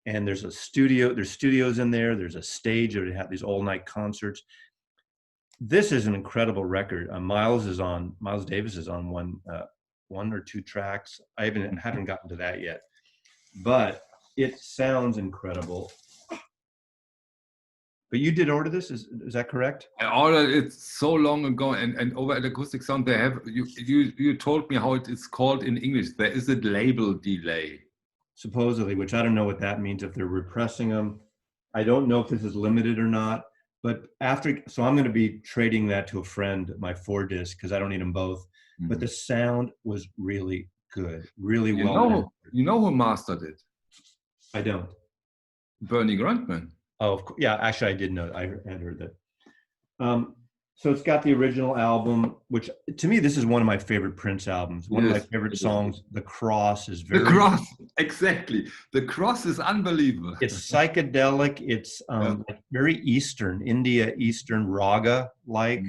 And there's studios in there. There's a stage where they have these all-night concerts. This is an incredible record. Miles Davis is on one or 2 tracks. I haven't gotten to that yet, but it sounds incredible. But you did order this, is that correct? I ordered it so long ago, and over at Acoustic Sound they have you told me how it is called in English. There is a label delay. Supposedly, which I don't know what that means, if they're repressing them. I don't know if this is limited or not, but so I'm going to be trading that to a friend, my 4-disc, because I don't need them both. But the sound was really good, really well done. You know who mastered it? I don't. Bernie Grundman. Oh, yeah, actually I did know. I had heard that. So it's got the original album, which to me, this is one of my favorite Prince albums. One of my favorite songs, The Cross, is very... The Cross, exactly. The Cross is unbelievable. It's psychedelic. It's like very Eastern, Eastern raga-like.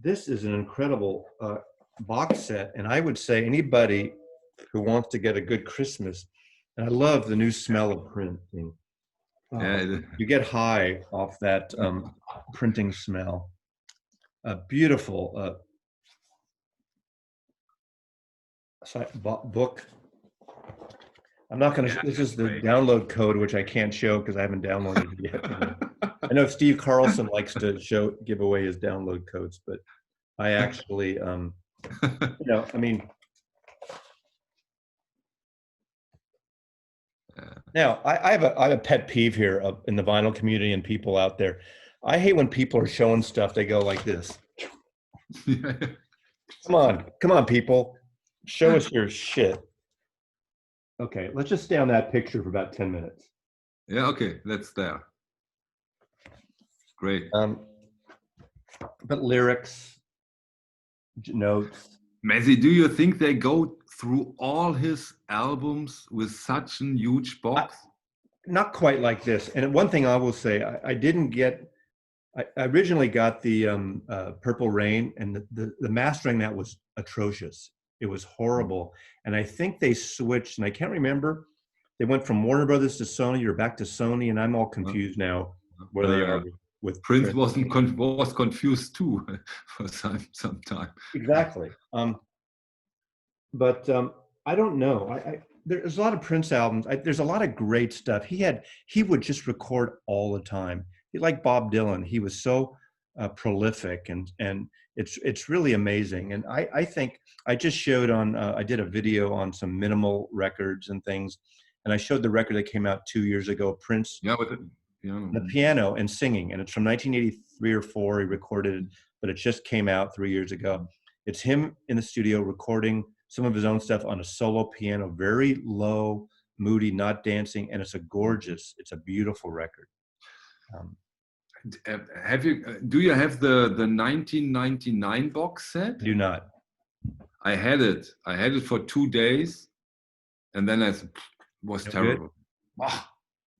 This is an incredible box set. And I would say anybody who wants to get a good Christmas, and I love the new smell of printing. You get high off that printing smell. A beautiful book. I'm not going to. This is the download code, which I can't show because I haven't downloaded it yet. I know Steve Carlson likes to give away his download codes, but I actually, I mean. Now, I have a pet peeve here in the vinyl community and people out there. I hate when people are showing stuff, they go like this. Come on, people. Show us your shit. Okay, let's just stay on that picture for about 10 minutes. Yeah, okay, that's there. Great. But lyrics, notes. Messi, do you think they go through all his albums with such a huge box? Not quite like this. And one thing I will say, I didn't get, I originally got the Purple Rain, and the mastering that was atrocious. It was horrible. And I think they switched, and I can't remember, they went from Warner Brothers to Sony or back to Sony, and I'm all confused now where they are with Prince was confused too for some time. Exactly. But I don't know. There's a lot of Prince albums. There's a lot of great stuff. He would just record all the time. Like Bob Dylan, he was so prolific, and it's really amazing. And I think I just showed I did a video on some minimal records and things, and I showed the record that came out 2 years ago, Prince. Yeah, with the piano and singing, and it's from 1983 or 4. He recorded it, but it just came out 3 years ago. It's him in the studio recording some of his own stuff on a solo piano, very low, moody, not dancing, and it's a beautiful record. Do you have the 1999 box set? I do not. I had it for 2 days, and then it was terrible.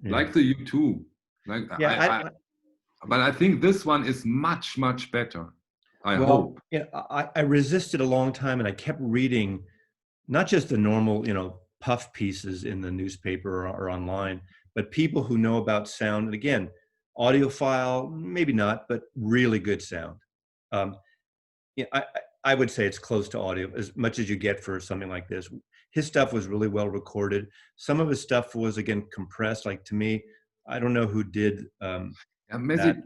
Like the U2. But I think this one is much, much better. I hope. Yeah, I resisted a long time, and I kept reading, not just the normal, puff pieces in the newspaper or online, but people who know about sound. And again, audiophile, maybe not, but really good sound. I would say it's close to audio, as much as you get for something like this. His stuff was really well recorded. Some of his stuff was, again, compressed. Like, to me, I don't know who did. Messi,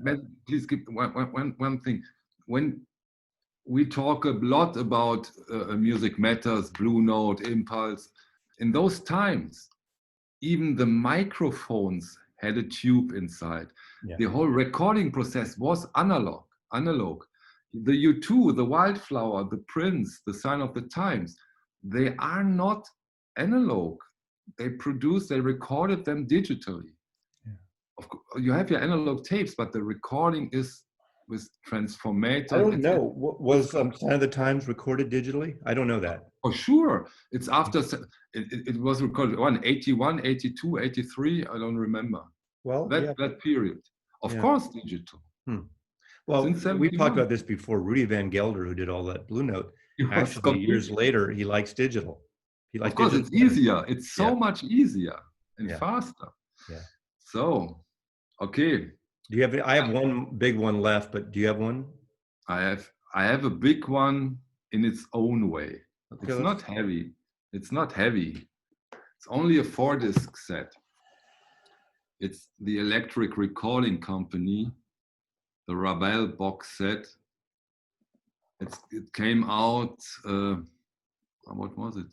please give one thing. When we talk a lot about Music Matters, Blue Note, Impulse, in those times, even the microphones had a tube inside. Yeah. The whole recording process was analog. The U2, the Wildflower, the Prince, the Sign of the Times, they are not analog. They recorded them digitally. Yeah. Of course, you have your analog tapes, but the recording is with transformator. I don't know. Was Sign of the Times recorded digitally? I don't know that. Oh, sure. It's after, it was recorded 81, 82, 83, I don't remember. Well, that period. Of course, digital. Well, we talked about this before. Rudy Van Gelder, who did all that Blue Note, actually years later, he likes digital. Of course, it's easier. It's so much easier and faster. Yeah. So, okay. Do you have? I have one big one left, but do you have one? I have a big one in its own way. Okay, it's not heavy. It's not heavy. It's only a 4-disc set. It's the Electric Recording Company, the Ravel box set. It came out, what was it?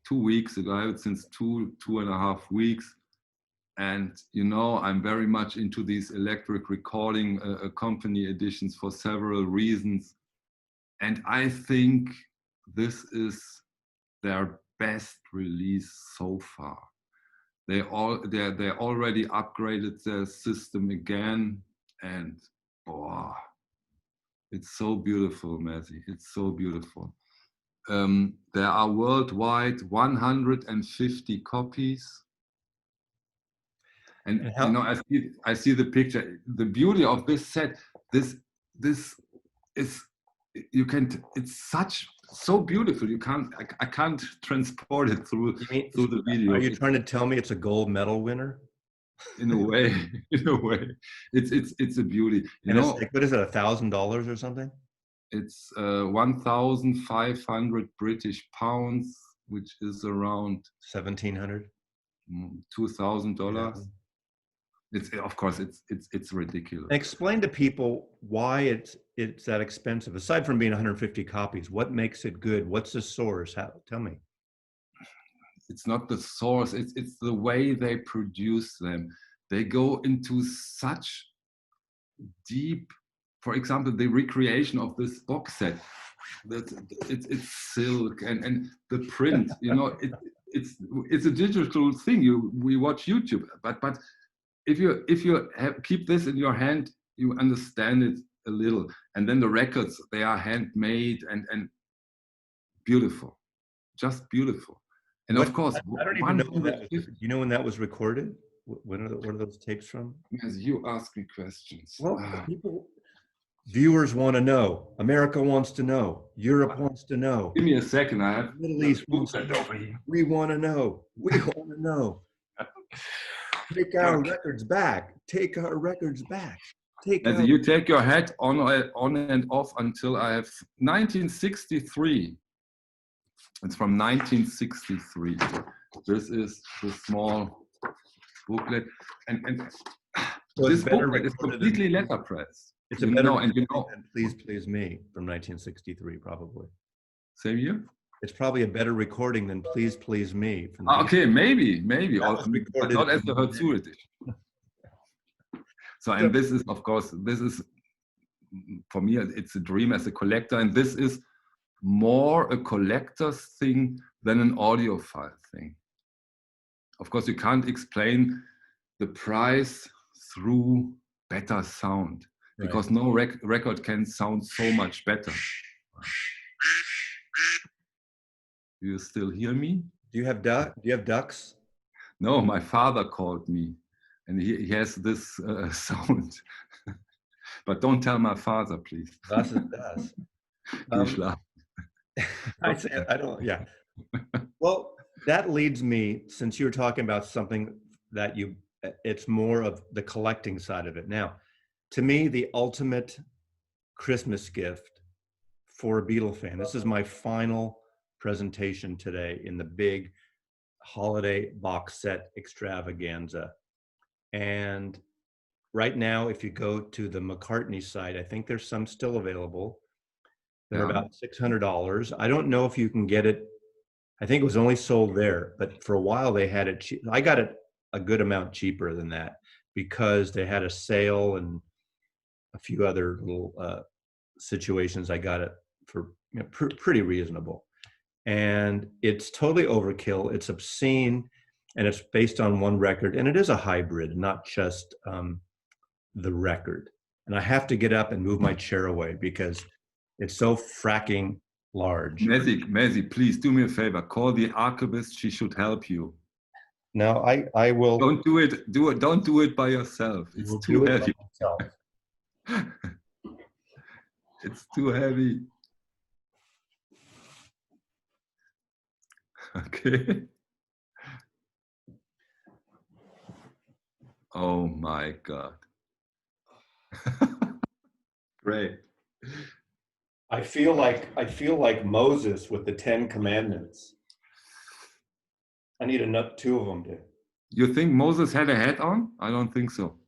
2 weeks ago. I have it since 2.5 weeks. And you know, I'm very much into these Electric Recording Company editions for several reasons. And I think this is their best release so far. They already upgraded their system again, and oh, it's so beautiful, Messi. It's so beautiful. There are worldwide 150 copies. And you know, I see the picture. The beauty of this set, this is, you can. It's so beautiful. I can't transport it through the video. Are you trying to tell me it's a gold medal winner? In a way, it's a beauty. You and know, it's like, what is it, $1,000 or something? It's 1,500 British pounds, which is around $1,700, $2,000. It's, of course, it's ridiculous. Explain to people why it's that expensive. Aside from being 150 copies, what makes it good? What's the source? Tell me. It's not the source. It's the way they produce them. They go into such deep. For example, the recreation of this box set. It's silk and the print. You know, it's a digital thing. We watch YouTube, but if you keep this in your hand, you understand it a little. And then the records, they are handmade and beautiful, just beautiful. And of course, I don't even know when that was, do you know when that was recorded? What are those tapes from? As you ask me questions. Well, viewers want to know. America wants to know. Europe wants to know. Give me a second. I have Middle East wants to know. We want to know. We want to know. Take our records back. Take our records back. As you take your hat on and off until I have 1963. It's from 1963. This is the small booklet, and so this booklet is completely letterpress. It's a better than Please Please Me from 1963, probably. Same year? It's probably a better recording than Please Please Me. From okay, maybe, but not as the Herzu edition. So, and this is, of course, this is, for me, it's a dream as a collector, and this is more a collector's thing than an audiophile thing. Of course, you can't explain the price through better sound, because no record can sound so much better. Do you still hear me? Do you have ducks? No, my father called me, and he has this sound. But don't tell my father, please. Das ist das. I don't. Yeah. Well, that leads me, since you were talking about something that it's more of the collecting side of it. Now, to me, the ultimate Christmas gift for a Beatle fan. This is my final presentation today in the big holiday box set extravaganza. And right now, if you go to the McCartney site, I think there's some still available. They're about $600. I don't know if you can get it. I think it was only sold there, but for a while they had it cheap. I got it a good amount cheaper than that because they had a sale and a few other little situations. I got it for pretty reasonable. And it's totally overkill. It's obscene, and it's based on one record, and it is a hybrid, not just the record. And I have to get up and move my chair away because it's so fracking large. Messi, please do me a favor. Call the archivist. She should help you. No, I will. Don't do it. Don't do it by yourself. It's too heavy. It's too heavy. Okay. Oh my God. Great. I feel like Moses with the 10 Commandments. I need two of them to You think Moses had a hat on? I don't think so.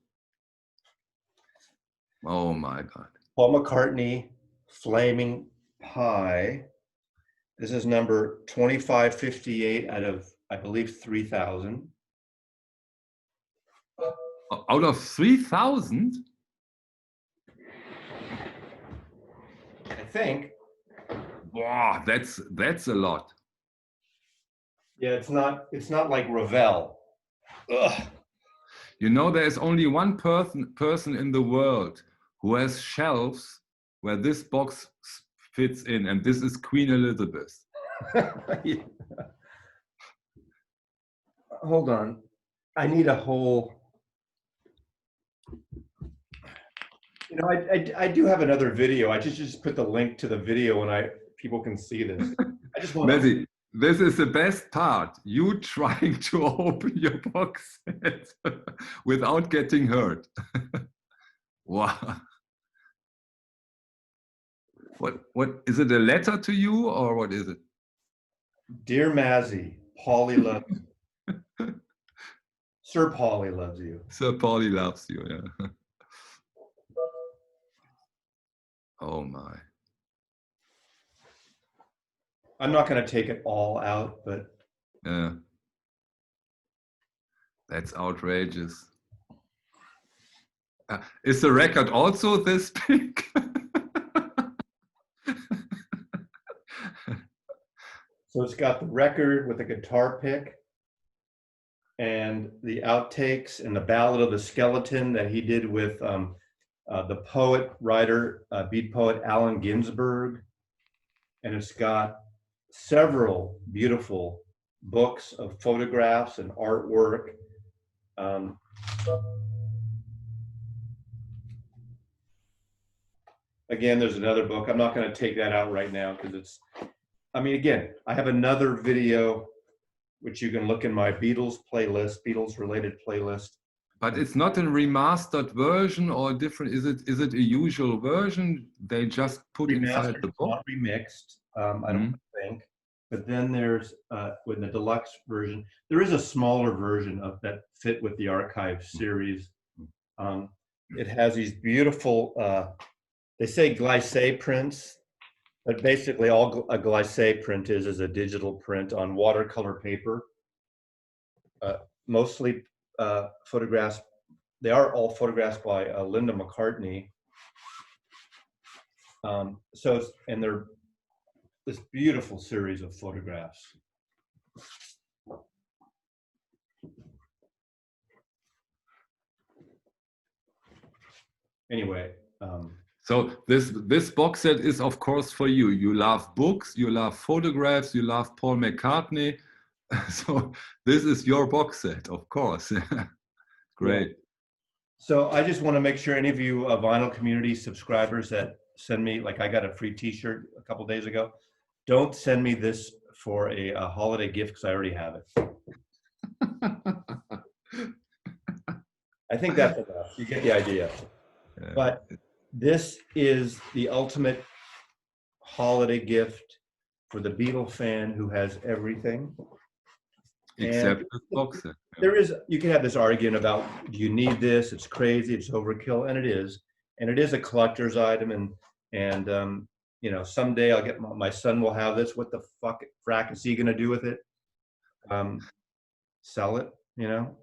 Oh my God. Paul McCartney, Flaming Pie. This is number 2558 out of, I believe, 3,000. Out of 3,000? I think. Wow, that's a lot. Yeah, it's not like Ravel. Ugh. You know, there's only one person in the world who has shelves where this box fits in, and this is Queen Elizabeth. Yeah. Hold on. I need a whole. You know, I do have another video. I just put the link to the video, and people can see this. I just want Messi, this is the best part. You trying to open your box set without getting hurt. Wow. What is it, a letter to you, or what is it? Dear Mazzy, Paulie loves you. Sir Paulie loves you. Sir Paulie loves you, yeah. Oh my. I'm not going to take it all out, but Yeah. That's outrageous. Is the record also this big? so it's got the record with the guitar pick and the outtakes and the Ballad of the Skeleton that he did with the poet, writer, beat poet Allen Ginsberg. And it's got several beautiful books of photographs and artwork. Again, there's another book. I'm not going to take that out right now because again, I have another video which you can look in my Beatles playlist, Beatles related playlist. But it's not a remastered version or different. Is it a usual version they just put inside the book? Not remixed, I don't think. But then there's with the deluxe version, there is a smaller version of that fit with the archive series. It has these beautiful, they say glissé prints, but basically all a glissé print is a digital print on watercolor paper. Mostly photographs. They are all photographs by Linda McCartney. And they're this beautiful series of photographs. Anyway. So this box set is, of course, for you. You love books, you love photographs, you love Paul McCartney. So this is your box set, of course. Great. Yeah. So I just want to make sure any of you vinyl community subscribers that send me, like I got a free t-shirt a couple days ago, don't send me this for a holiday gift because I already have it. I think that's enough. You get the idea. Yeah. But this is the ultimate holiday gift for the Beatle fan who has everything. Except the box set. You can have this argument about, do you need this? It's crazy, it's overkill, and it is. And it is a collector's item, and you know, someday I'll get my son will have this. What the frack is he gonna do with it? Sell it, you know?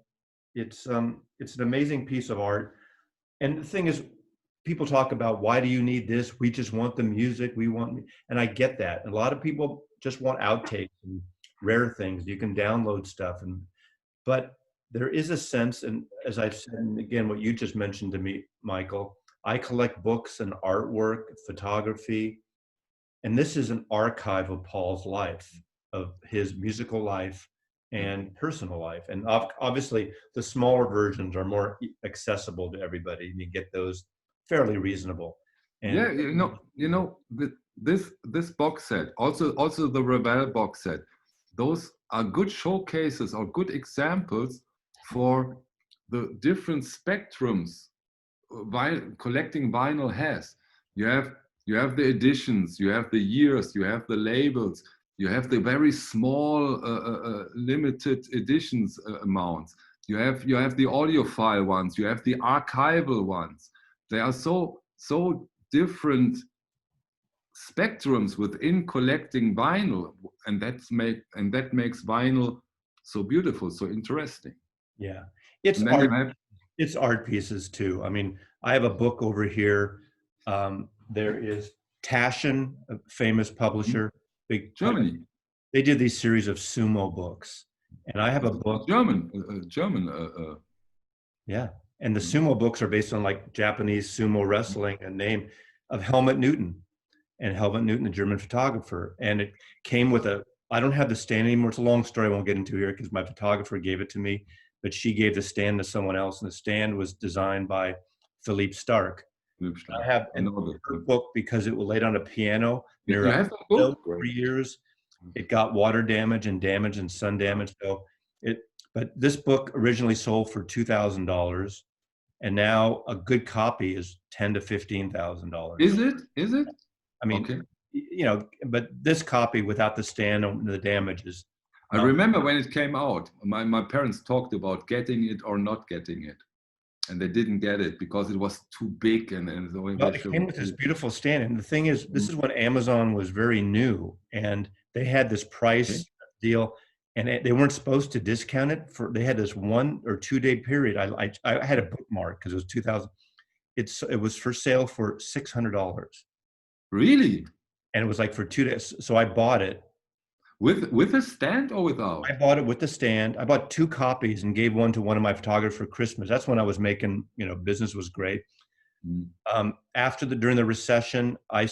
It's an amazing piece of art. And the thing is, people talk about, why do you need this? We just want the music, and I get that. A lot of people just want outtakes and rare things. You can download stuff, but there is a sense, and as I've said, and again, what you just mentioned to me, Michael, I collect books and artwork, photography, and this is an archive of Paul's life, of his musical life and personal life. And obviously, the smaller versions are more accessible to everybody. You get those fairly reasonable. And yeah, you know, this box set, also the Ravel box set, those are good showcases or good examples for the different spectrums collecting vinyl has. You have the editions, you have the years, you have the labels, you have the very small limited editions amounts. You have the audiophile ones. You have the archival ones. They are so different spectrums within collecting vinyl, and that makes vinyl so beautiful, so interesting. Yeah. It's And then you art. have It's art pieces too. I mean, I have a book over here. There is Taschen, a famous publisher, big. Germany, They did these series of sumo books, and I have a book. German. Yeah, and the sumo books are based on like Japanese sumo wrestling, a name of Helmut Newton, and Helmut Newton, a German photographer, and it came with a. I don't have the stand anymore. It's a long story. I won't get into here because my photographer gave it to me, but she gave the stand to someone else, and the stand was designed by Philippe Stark. I have I know that. her book because it was laid on a piano near You a have that window book? for Great. years. It got water damage and sun damage. So it, but this book originally sold for $2,000, and now a good copy is $10,000 to $15,000. Is it? Is it? I mean, Okay. but this copy without the stand and the damage is I not. remember when it came out, my parents talked about getting it or not getting it. And they didn't get it because it was too big and so Well, it came with this beautiful stand, and the thing is, this is when Amazon was very new, and they had this price deal, and they weren't supposed to discount it for. They had this 1 or 2 day period. I had a bookmark because it was 2000. It was for sale for $600, Really? and it was like for 2 days. So I bought it. With a stand or without? I bought it with the stand. I bought 2 copies and gave one to one of my photographers for Christmas. That's when I was making, business was great. During the recession, we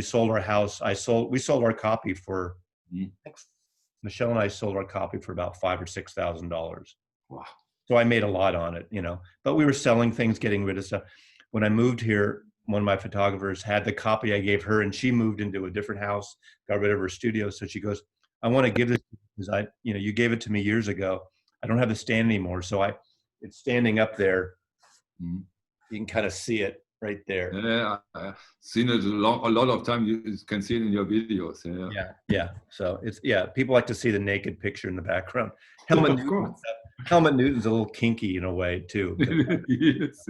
sold our house. We sold our copy for, I think Michelle and I sold our copy for about $5,000 or $6,000. Wow. So I made a lot on it, but we were selling things, getting rid of stuff. When I moved here, one of my photographers had the copy I gave her, and she moved into a different house, got rid of her studio. So she goes, I want to give this because you gave it to me years ago. I don't have the stand anymore. So it's standing up there. You can kind of see it right there. Yeah, I've seen it a lot of time. You can see it in your videos. Yeah. So people like to see the naked picture in the background. Of course. Helmut Newton's a little kinky in a way too. Yes.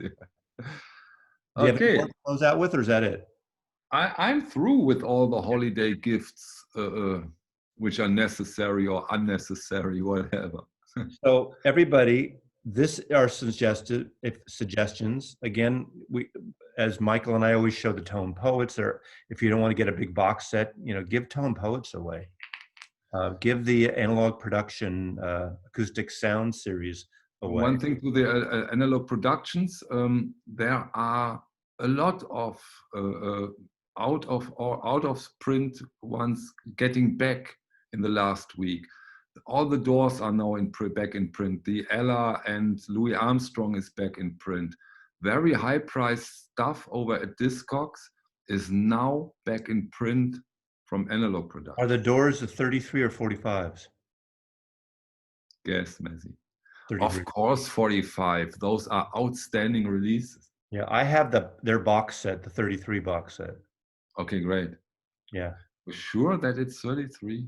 Do you have any Okay. more to close out with, or is that it? I'm through with all the holiday gifts, which are necessary or unnecessary, whatever. So everybody, this are suggestions. Again, as Michael and I always show the tone poets, or if you don't want to get a big box set, give tone poets away. Give the analog production acoustic sound series away. One thing to the analog productions, there are a lot of out of print ones getting back in the last week. All the doors are now back in print. The Ella and Louis Armstrong is back in print. Very high price stuff over at Discogs is now back in print from analog production. Are the Doors the 33 or 45s? Guess, Messi. 33. Of course, 45. Those are outstanding releases. Yeah, I have their box set, the 33 box set. Okay, great. Yeah. We're sure that it's 33?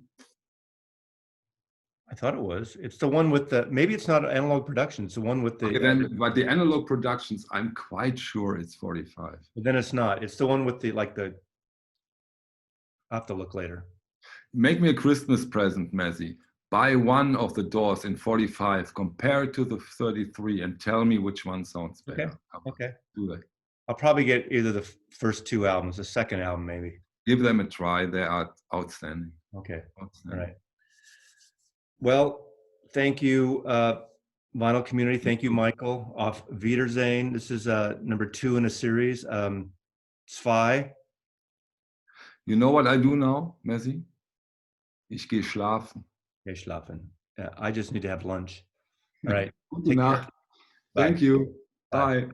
I thought it was. It's the one with maybe it's not analog production. It's the one with the. Okay, then, but the analog productions, I'm quite sure it's 45. But then it's not. It's the one with the. I'll have to look later. Make me a Christmas present, Messi. Buy one of the Doors in 45, compare it to the 33, and tell me which one sounds better. Okay. Do that. I'll probably get either the first 2 albums, the second album maybe. Give them a try. They are outstanding. Okay. Outstanding. All right. Well, thank you, vinyl community. Thank you, Michael. Auf Wiedersehen. This is number 2 in a series. Zwei. You know what I do now, Messi? Ich gehe schlafen. Okay, schlafen. I just need to have lunch. All right. Gute Nacht. Thank you. Bye.